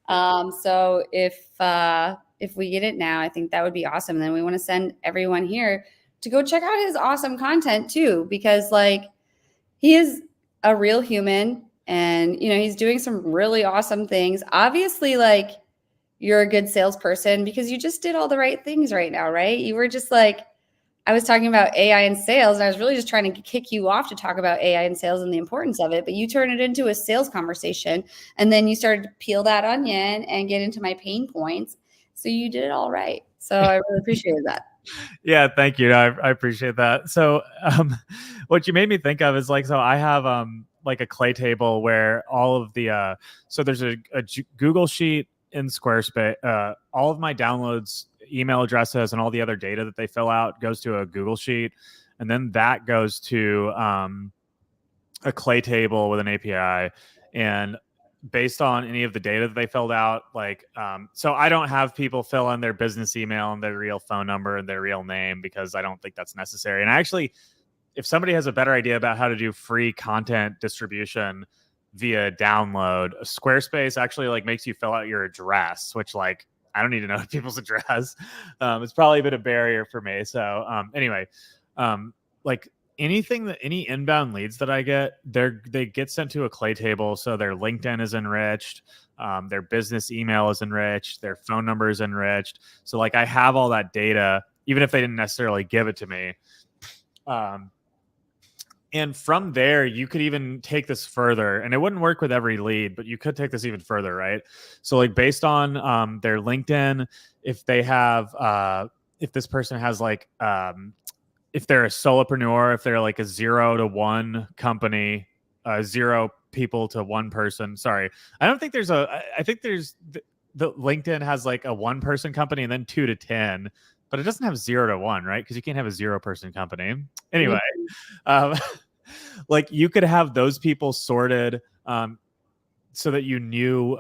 So if we get it now, I think that would be awesome. And then we want to send everyone here to go check out his awesome content too, because like he is a real human and, you know, he's doing some really awesome things. Obviously, like you're a good salesperson because you just did all the right things right now, right? You were just like, I was talking about AI and sales, and I was really just trying to kick you off to talk about AI and sales and the importance of it, but you turned it into a sales conversation, and then you started to peel that onion and get into my pain points. So you did it all right. So I really appreciated that. Yeah, thank you. I appreciate that. So what you made me think of is like, so I have like a clay table where all of the so there's a Google sheet in Squarespace. All of my downloads, email addresses, and all the other data that they fill out goes to a Google sheet, and then that goes to a clay table with an API. And based on any of the data that they filled out, like so I don't have people fill in their business email and their real phone number and their real name, because I don't think that's necessary. And actually, if somebody has a better idea about how to do free content distribution via download, Squarespace actually like makes you fill out your address, which like I don't need to know people's address. It's probably a bit of barrier for me. So anyway, like any inbound leads that I get, they get sent to a clay table. So their LinkedIn is enriched, their business email is enriched, their phone number is enriched. So like I have all that data, even if they didn't necessarily give it to me. And from there, you could even take this further, and it wouldn't work with every lead, but you could take this even further, right? So like based on their LinkedIn, if they have, if this person has like, if they're a solopreneur, if they're like a 0 to 1 company, 0 people to 1 person. Sorry, I don't think there's I think there's the LinkedIn has like a 1 person company and then 2 to 10, but it doesn't have 0 to 1, right? Because you can't have a 0 person company. Anyway, like you could have those people sorted so that you knew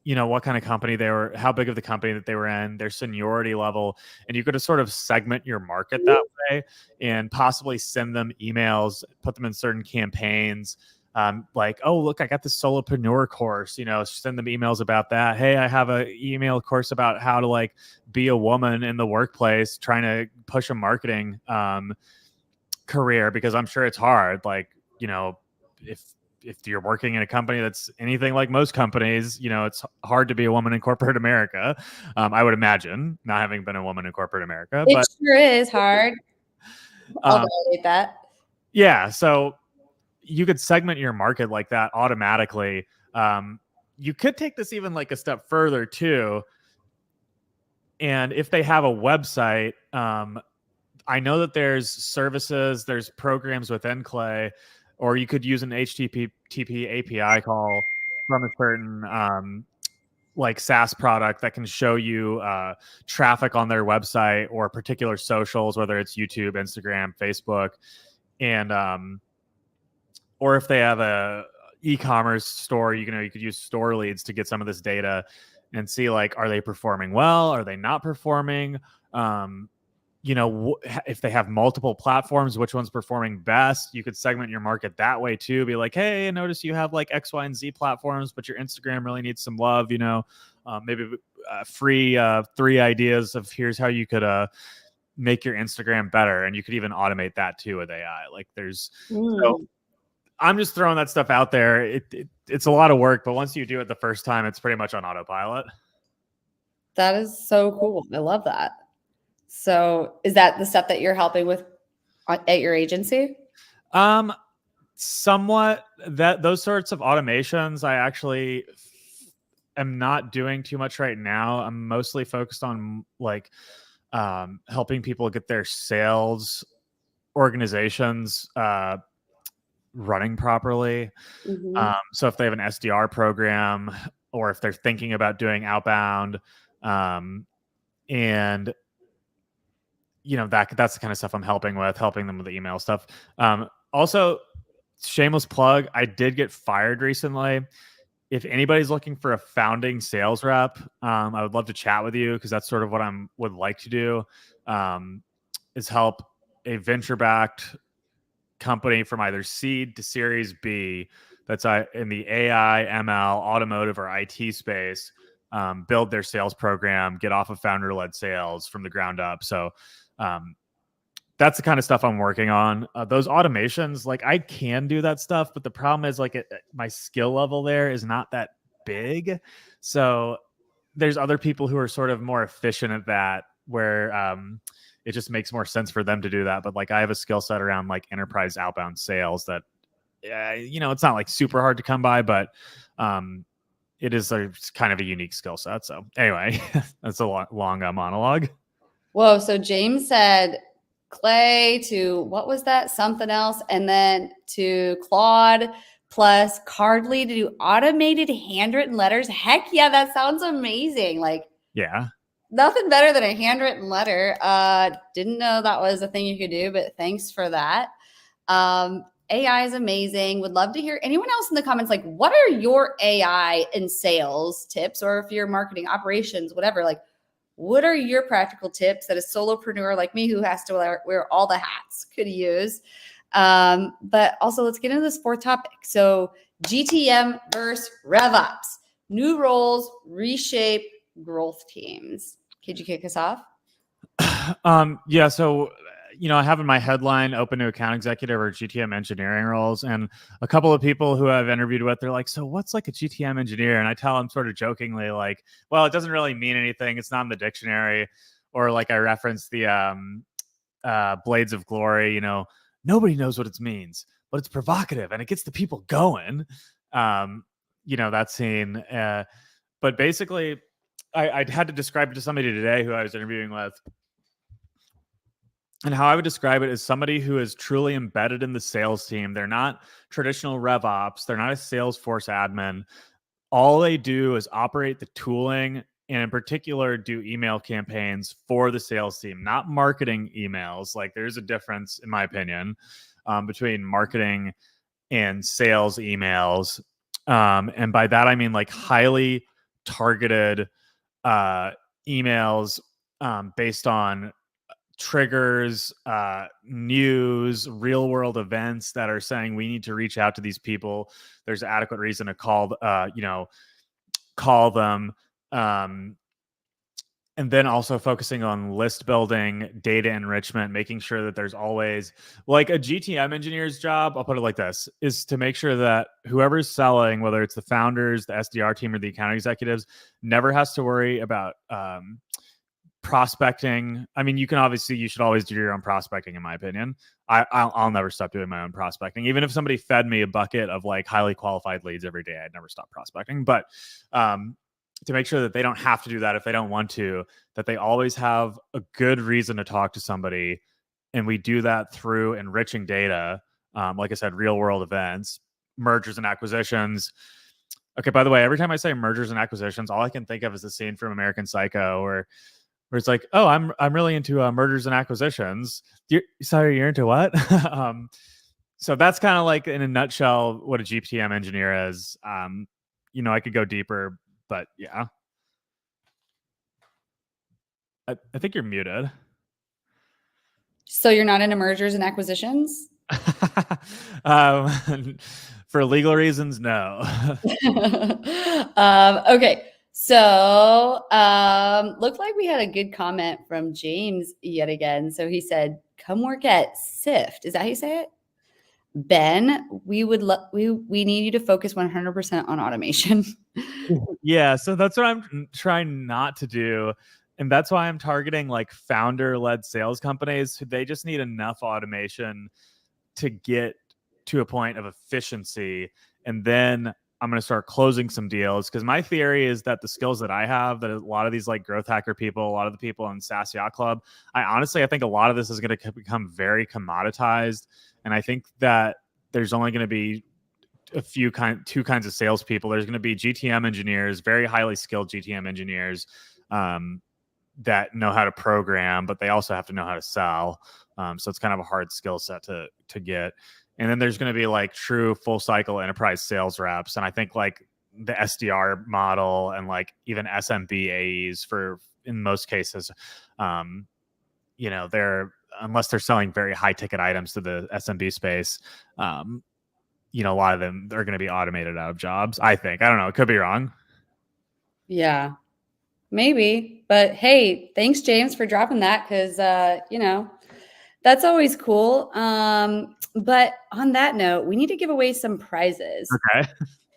you know, what kind of company they were, how big of the company that they were in, their seniority level, and you could just sort of segment your market that way and possibly send them emails, put them in certain campaigns. Like, oh, look, I got this solopreneur course, you know, send them emails about that. Hey, I have an email course about how to like be a woman in the workplace, trying to push a marketing career, because I'm sure it's hard. Like, you know, if you're working in a company that's anything like most companies, you know, it's hard to be a woman in corporate America. I would imagine, not having been a woman in corporate America. It But sure is hard. I'll validate that. Yeah. So you could segment your market like that automatically. You could take this even like a step further too. And if they have a website, I know that there's services, there's programs within Clay, or you could use an HTTP API call from a certain like SaaS product that can show you traffic on their website or particular socials, whether it's YouTube, Instagram, Facebook, and or if they have a e-commerce store, you could use store leads to get some of this data and see like, are they performing well? Are they not performing? You know, if they have multiple platforms, which one's performing best? You could segment your market that way too. Be like, hey, I notice you have like X, Y, and Z platforms, but your Instagram really needs some love. You know, maybe free 3 ideas of here's how you could make your Instagram better, and you could even automate that too with AI. Like, there's so I'm just throwing that stuff out there. It's a lot of work, but once you do it the first time, it's pretty much on autopilot. That is so cool. I love that. So is that the stuff that you're helping with at your agency? Somewhat. Those sorts of automations, I actually am not doing too much right now. I'm mostly focused on like helping people get their sales organizations running properly. Mm-hmm. So if they have an SDR program, or if they're thinking about doing outbound, and you know, that's the kind of stuff I'm helping them with the email stuff. Also, shameless plug, I did get fired recently. If anybody's looking for a founding sales rep, I would love to chat with you, because that's sort of what would like to do, is help a venture-backed company from either seed to Series B that's in the AI, ML, automotive, or IT space, build their sales program, get off of founder-led sales from the ground up. So that's the kind of stuff I'm working on. Those automations, like I can do that stuff, but the problem is like my skill level there is not that big. So there's other people who are sort of more efficient at that, where it just makes more sense for them to do that. But like I have a skill set around like enterprise outbound sales that, it's not like super hard to come by, but it is kind of a unique skill set. So anyway, that's a long monologue. Whoa. So James said Clay to what was that? Something else. And then to Claude plus Cardly to do automated handwritten letters. Heck yeah, that sounds amazing. Like, yeah, nothing better than a handwritten letter. Didn't know that was a thing you could do, but thanks for that. AI is amazing. Would love to hear anyone else in the comments. Like, what are your AI and sales tips? Or if you're marketing operations, whatever, like, what are your practical tips that a solopreneur like me who has to wear all the hats could use? But also let's get into this fourth topic. So GTM versus RevOps, new roles, reshape, growth teams. Could you kick us off? Yeah. So, I have in my headline open to account executive or GTM engineering roles. And a couple of people who I've interviewed with, they're like, so what's like a GTM engineer? And I tell them sort of jokingly, like, well, it doesn't really mean anything. It's not in the dictionary. Or like I referenced the Blades of Glory, nobody knows what it means, but it's provocative and it gets the people going. That scene. But basically, I had to describe it to somebody today who I was interviewing with. And how I would describe it is somebody who is truly embedded in the sales team. They're not traditional RevOps. They're not a Salesforce admin. All they do is operate the tooling and in particular do email campaigns for the sales team, not marketing emails. Like there's a difference, in my opinion, between marketing and sales emails. And by that, I mean like highly targeted emails based on triggers, news, real world events that are saying we need to reach out to these people. There's adequate reason to call them. And then also focusing on list building, data enrichment, making sure that there's always like a GTM engineer's job. I'll put it like this, is to make sure that whoever's selling, whether it's the founders, the SDR team, or the account executives, never has to worry about prospecting. I mean, you should always do your own prospecting, in my opinion. I'll never stop doing my own prospecting. Even if somebody fed me a bucket of like highly qualified leads every day, I'd never stop prospecting. But to make sure that they don't have to do that if they don't want to, that they always have a good reason to talk to somebody. And we do that through enriching data. Like I said, real world events, mergers and acquisitions. Okay, by the way, every time I say mergers and acquisitions, all I can think of is the scene from American Psycho where it's like, oh, I'm really into mergers and acquisitions. Sorry, you're into what? So that's kind of like in a nutshell what a GTM engineer is. I could go deeper, but yeah. I think you're muted. So you're not into mergers and acquisitions? For legal reasons, no. Okay. So looked like we had a good comment from James yet again. So he said, come work at Sift. Is that how you say it? Ben, we need you to focus 100% on automation. Yeah. So that's what I'm trying not to do. And that's why I'm targeting like founder-led sales companies. They just need enough automation to get to a point of efficiency. And then I'm going to start closing some deals, because my theory is that the skills that I have, that a lot of these like growth hacker people, a lot of the people in SaaS Yacht Club, I think a lot of this is going to become very commoditized. And I think that there's only going to be two kinds of salespeople. There's going to be GTM engineers, very highly skilled GTM engineers that know how to program, but they also have to know how to sell. So it's kind of a hard skill set to get. And then there's going to be like true full cycle enterprise sales reps. And I think like the SDR model and like even SMB AEs in most cases, unless they're selling very high ticket items to the SMB space, a lot of them are going to be automated out of jobs. I think. I don't know. It could be wrong. Yeah, maybe. But hey, thanks, James, for dropping that, because, That's always cool. But on that note, we need to give away some prizes. Okay.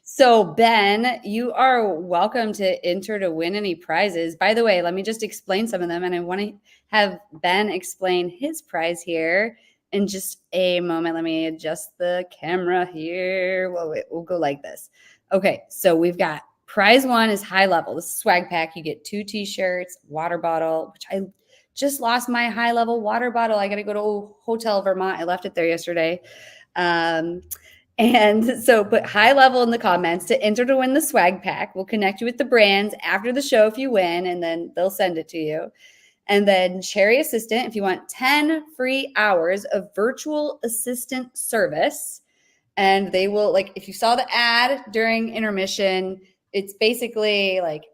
So, Ben, you are welcome to enter to win any prizes. By the way, let me just explain some of them. And I want to have Ben explain his prize here in just a moment. Let me adjust the camera here. We'll go like this. Okay, so we've got prize one is high level. This is swag pack. You get 2 t-shirts, water bottle, which I just lost my high level water bottle. I got to go to Hotel Vermont. I left it there yesterday. And so put high level in the comments to enter to win the swag pack. We'll connect you with the brands after the show if you win, and then they'll send it to you. And then Cherry Assistant, if you want 10 free hours of virtual assistant service. And they will, like, if you saw the ad during intermission, it's basically like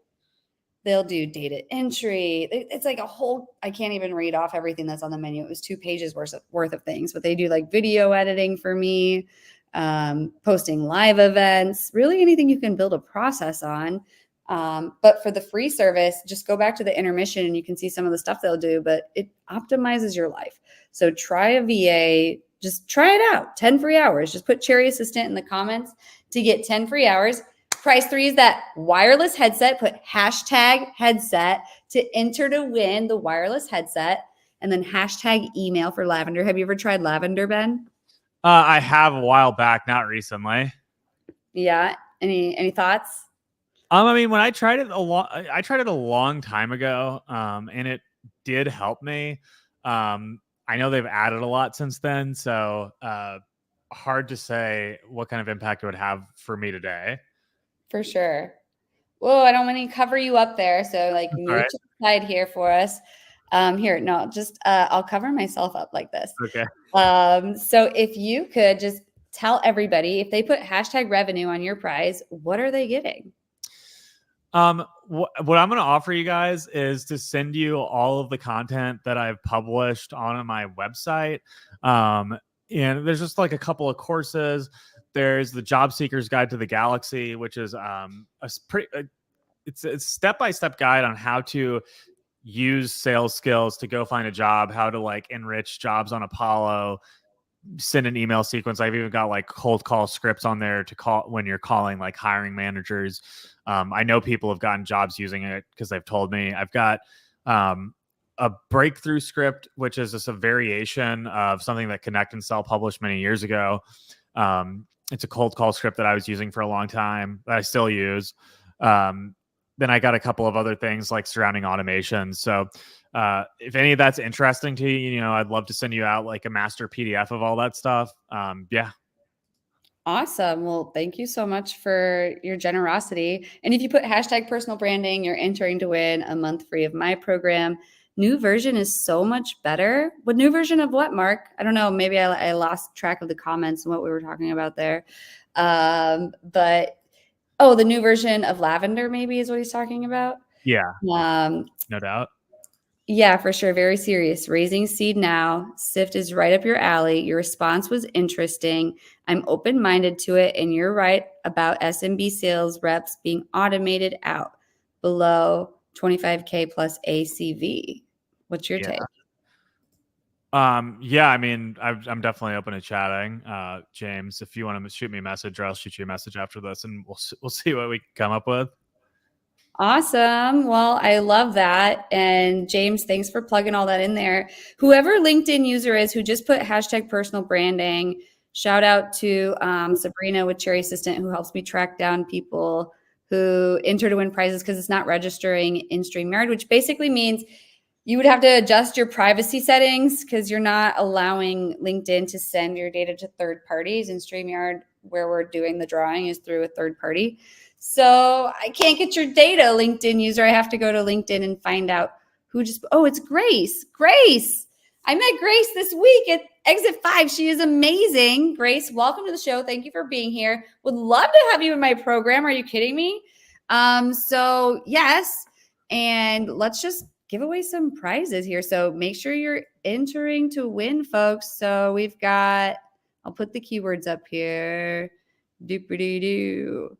they'll do data entry. It's like a whole, I can't even read off everything that's on the menu. It was 2 pages worth of things, but they do like video editing for me, posting live events, really anything you can build a process on. But for the free service, just go back to the intermission and you can see some of the stuff they'll do, but it optimizes your life. So try a VA, just try it out. 10 free hours. Just put Cherry Assistant in the comments to get 10 free hours. Prize 3 is that wireless headset. Put hashtag headset to enter to win the wireless headset, and then hashtag email for lavender. Have you ever tried lavender, Ben? I have a while back, not recently. Yeah. Any thoughts? I mean, when I tried it a long time ago, and it did help me. I know they've added a lot since then, so hard to say what kind of impact it would have for me today. For sure. Whoa, I don't want to cover you up there. So like move right. to the side here for us. Here, no, just I'll cover myself up like this. Okay. So if you could just tell everybody, if they put hashtag revenue on your prize, what are they getting? What I'm going to offer you guys is to send you all of the content that I've published on my website. And there's just like a couple of courses. There's the Job Seeker's Guide to the Galaxy, which is it's a step-by-step guide on how to use sales skills to go find a job, how to like enrich jobs on Apollo, send an email sequence. I've even got like cold call scripts on there to call when you're calling like hiring managers. I know people have gotten jobs using it because they've told me. I've got a breakthrough script, which is just a variation of something that Connect and Sell published many years ago. It's a cold call script that I was using for a long time that I still use. Then I got a couple of other things like surrounding automation. So if any of that's interesting to you, I'd love to send you out like a master PDF of all that stuff. Yeah. Awesome. Well, thank you so much for your generosity. And if you put hashtag personal branding, you're entering to win a month free of my program. New version is so much better. What new version of what, Mark? I don't know. Maybe I lost track of the comments and what we were talking about there. But the new version of Lavender maybe is what he's talking about. Yeah. No doubt. Yeah, for sure. Very serious. Raising seed now. Sift is right up your alley. Your response was interesting. I'm open-minded to it. And you're right about SMB sales reps being automated out below 25K plus ACV. What's your take? Yeah, I mean, I'm definitely open to chatting. James, if you want to shoot me a message, or I'll shoot you a message after this, and we'll see what we can come up with. Awesome. Well, I love that. And James, thanks for plugging all that in there. Whoever LinkedIn user is who just put hashtag personal branding, shout out to Sabrina with Cherry Assistant, who helps me track down people who enter to win prizes because it's not registering in StreamYard, which basically means you would have to adjust your privacy settings because you're not allowing LinkedIn to send your data to third parties. And StreamYard, where we're doing the drawing, is through a third party. So I can't get your data, LinkedIn user. I have to go to LinkedIn and find out who it's Grace. Grace. I met Grace this week at Exit 5. She is amazing. Grace, welcome to the show. Thank you for being here. Would love to have you in my program. Are you kidding me? So yes. And let's just give away some prizes here. So make sure you're entering to win, folks. So we've got, I'll put the keywords up here. Doop-a-doo-doo.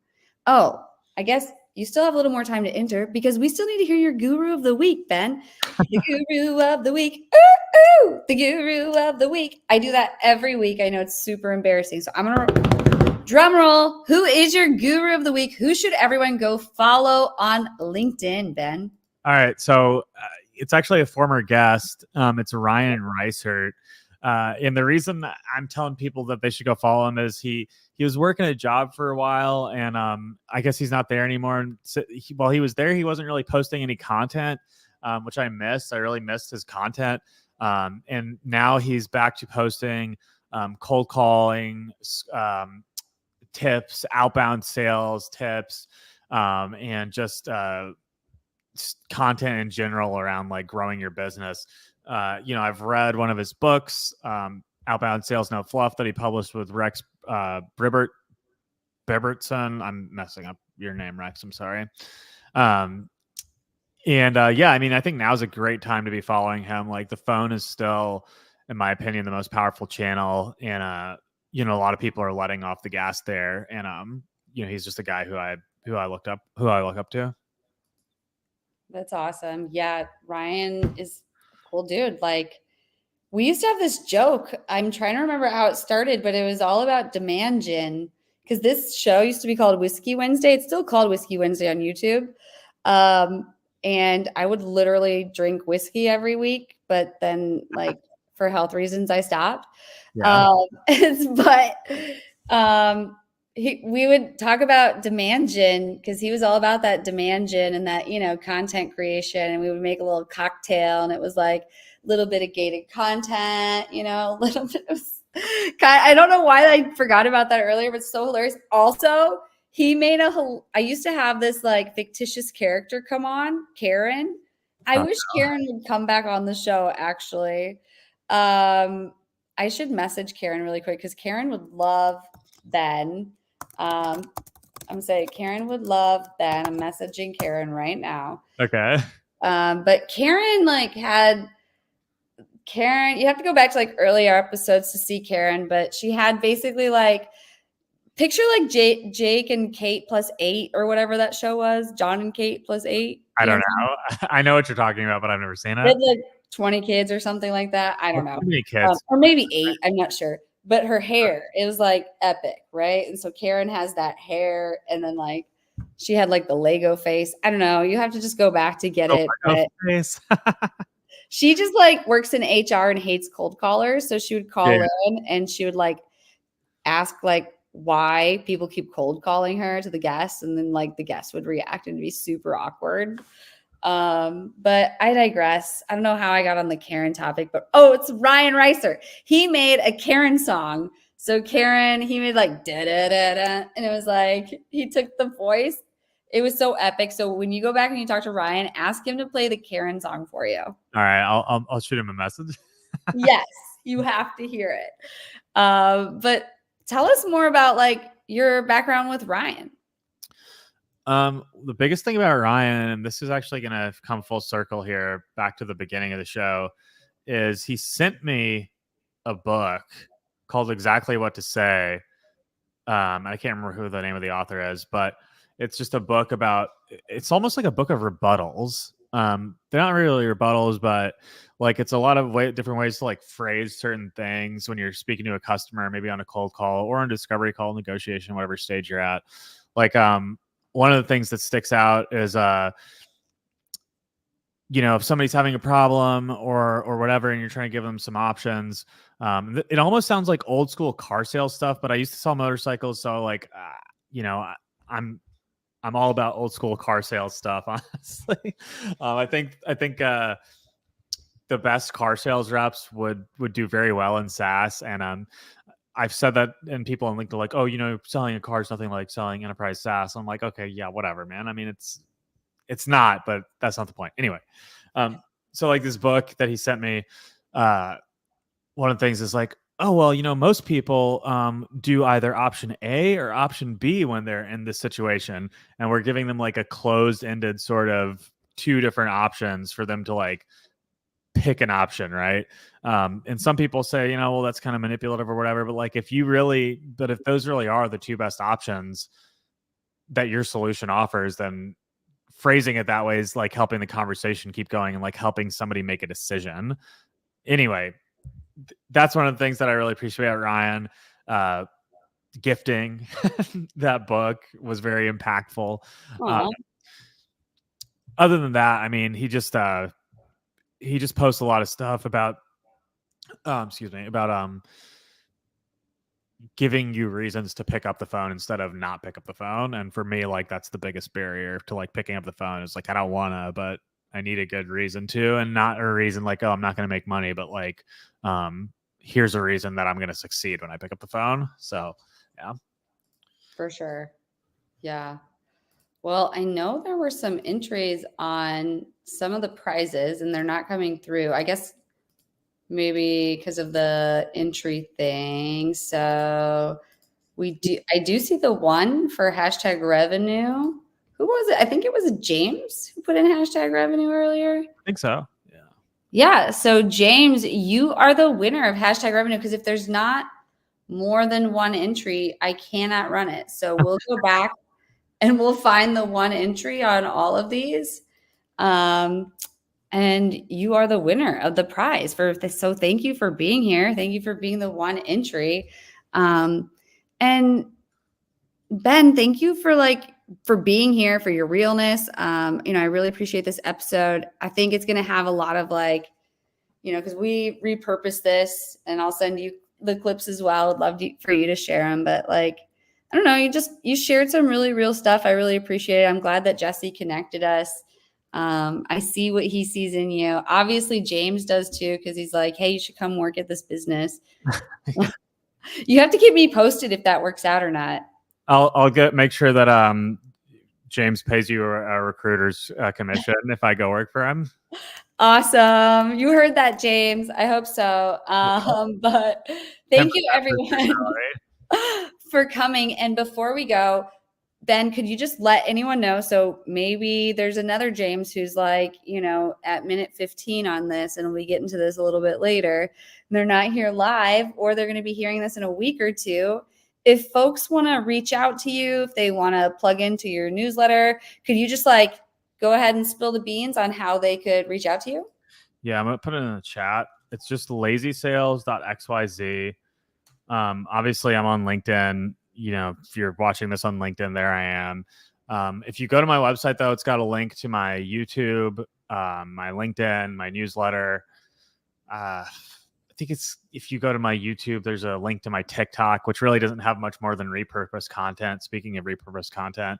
Oh, I guess you still have a little more time to enter because we still need to hear your guru of the week, Ben. The guru of the week. Ooh, ooh, the guru of the week. I do that every week. I know it's super embarrassing. So I'm going to drum roll. Who is your guru of the week? Who should everyone go follow on LinkedIn, Ben? All right. So it's actually a former guest. It's Ryan Reisert. And the reason I'm telling people that they should go follow him is he was working a job for a while, and I guess he's not there anymore. And so while he was there, he wasn't really posting any content, which I missed. I really missed his content. And now he's back to posting cold calling tips, outbound sales tips, and just content in general around like growing your business. I've read one of his books, Outbound Sales No Fluff, that he published with Rex Bribbertson. I'm messing up your name, Rex. I'm sorry. I mean, I think now's a great time to be following him. Like, the phone is still, in my opinion, the most powerful channel, and a lot of people are letting off the gas there. And he's just a guy who I look up to. That's awesome. Yeah, Ryan is a cool dude. Like, we used to have this joke. I'm trying to remember how it started, but it was all about demand gen, because this show used to be called Whiskey Wednesday. It's still called Whiskey Wednesday on YouTube. And I would literally drink whiskey every week, but then, like, for health reasons, I stopped. Yeah. We would talk about demand gen, because he was all about that demand gen and that, content creation. And we would make a little cocktail, and it was like a little bit of gated content, a little bit of, I don't know why I forgot about that earlier, but it's so hilarious. Also, he made I used to have this like fictitious character come on, Karen. I wish Karen would come back on the show, actually. I should message Karen really quick, because Karen would love Ben. I'm saying Karen would love Ben. I'm messaging Karen right now. Okay. But Karen you have to go back to like earlier episodes to see Karen, but she had basically like, picture like Jake and Kate plus 8 or whatever that show was. John and Kate plus 8. I don't know. I know what you're talking about, but I've never seen it. They had like 20 kids or something like that. I don't know. How many kids? Or maybe 8. I'm not sure. But her hair, it was like epic, right? And so Karen has that hair, and then like she had like the Lego face. I don't know. You have to just go back to get it. But she just like works in HR and hates cold callers. So she would call in, and she would like ask like why people keep cold calling her to the guests, and then like the guests would react and be super awkward. But I digress. I don't know how I got on the Karen topic, but it's Ryan Reiser. He made a Karen song. So Karen, he made like da da da da, and it was like he took the voice. It was so epic. So when you go back and you talk to Ryan, ask him to play the Karen song for you. All right, I'll shoot him a message. Yes, you have to hear it. But tell us more about like your background with Ryan. The biggest thing about Ryan, and this is actually going to come full circle here, back to the beginning of the show, is he sent me a book called Exactly What to Say. I can't remember who the name of the author is, but it's just a book it's almost like a book of rebuttals. They're not really rebuttals, but like it's a lot of different ways to like phrase certain things when you're speaking to a customer, maybe on a cold call or on discovery call, negotiation, whatever stage you're at. Like, one of the things that sticks out is, if somebody's having a problem or whatever, and you're trying to give them some options, it almost sounds like old school car sales stuff, but I used to sell motorcycles. So like, I'm all about old school car sales stuff, honestly. I think the best car sales reps would do very well in SaaS. And, I've said that, and people on LinkedIn are like, selling a car is nothing like selling enterprise SaaS. I'm like, okay, yeah, whatever, man. I mean, it's not, but that's not the point. Anyway, so like this book that he sent me, one of the things is like, most people do either option A or option B when they're in this situation, and we're giving them like a closed-ended sort of 2 different options for them to like pick an option, right? And some people say, that's kind of manipulative or whatever, but like if those really are the 2 best options, that your solution offers, then phrasing it that way is like helping the conversation keep going and like helping somebody make a decision. Anyway, that's one of the things that I really appreciate about Ryan. Gifting that book was very impactful. Other than that, I mean, he just posts a lot of stuff about giving you reasons to pick up the phone instead of not pick up the phone. And for me, like, that's the biggest barrier to like picking up the phone. Is like, I don't want to, but I need a good reason to, and not a reason like, oh, I'm not going to make money, but like, here's a reason that I'm going to succeed when I pick up the phone. So yeah, for sure. Yeah. Well, I know there were some entries on some of the prizes and they're not coming through. I guess maybe because of the entry thing. So I do see the one for hashtag revenue. Who was it? I think it was James who put in hashtag revenue earlier. I think so. Yeah. Yeah. So James, you are the winner of hashtag revenue, because if there's not more than one entry, I cannot run it. So we'll go back and we'll find the one entry on all of these. And you are the winner of the prize for this. So thank you for being here. Thank you for being the one entry. And Ben, thank you for being here, for your realness. I really appreciate this episode. I think it's going to have a lot of because we repurposed this, and I'll send you the clips as well. I'd love for you to share them. But I don't know, you shared some really real stuff. I really appreciate it. I'm glad that Jesse connected us. I see what he sees in you. Obviously, James does too, because he's like, hey, you should come work at this business. You have to keep me posted if that works out or not. I'll make sure that James pays you a recruiter's commission if I go work for him. Awesome. You heard that, James. I hope so. But thank you, everyone, for coming. And before we go, Ben, could you just let anyone know? So maybe there's another James who's at minute 15 on this, and we get into this a little bit later. And they're not here live, or they're going to be hearing this in a week or two. If folks want to reach out to you, if they want to plug into your newsletter, could you just go ahead and spill the beans on how they could reach out to you? Yeah, I'm going to put it in the chat. It's just lazysales.xyz. Obviously, I'm on LinkedIn. If you're watching this on LinkedIn, there I am. If you go to my website, though, it's got a link to my YouTube, my LinkedIn, my newsletter. I think if you go to my YouTube, there's a link to my TikTok, which really doesn't have much more than repurposed content. Speaking of repurposed content.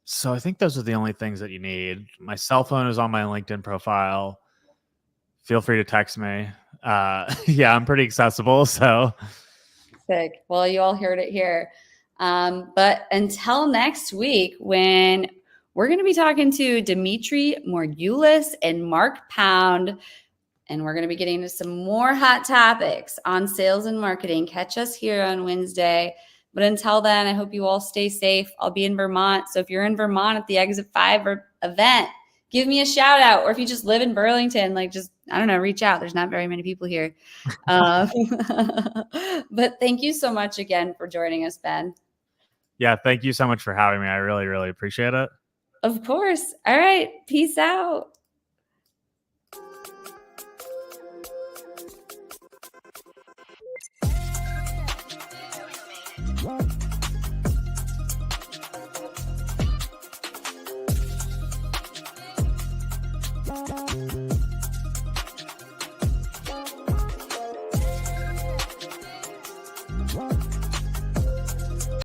So I think those are the only things that you need. My cell phone is on my LinkedIn profile. Feel free to text me. Yeah, I'm pretty accessible. So sick. Well, you all heard it here. But until next week, when we're going to be talking to Dimitri Morgulis and Mark Pound, and we're going to be getting into some more hot topics on sales and marketing. Catch us here on WinsDay. But until then, I hope you all stay safe. I'll be in Vermont. So if you're in Vermont at the Exit 5 event, give me a shout out. Or if you just live in Burlington, I don't know, reach out. There's not very many people here. But thank you so much again for joining us, Ben. Yeah, thank you so much for having me. I really, really appreciate it. Of course. All right. Peace out.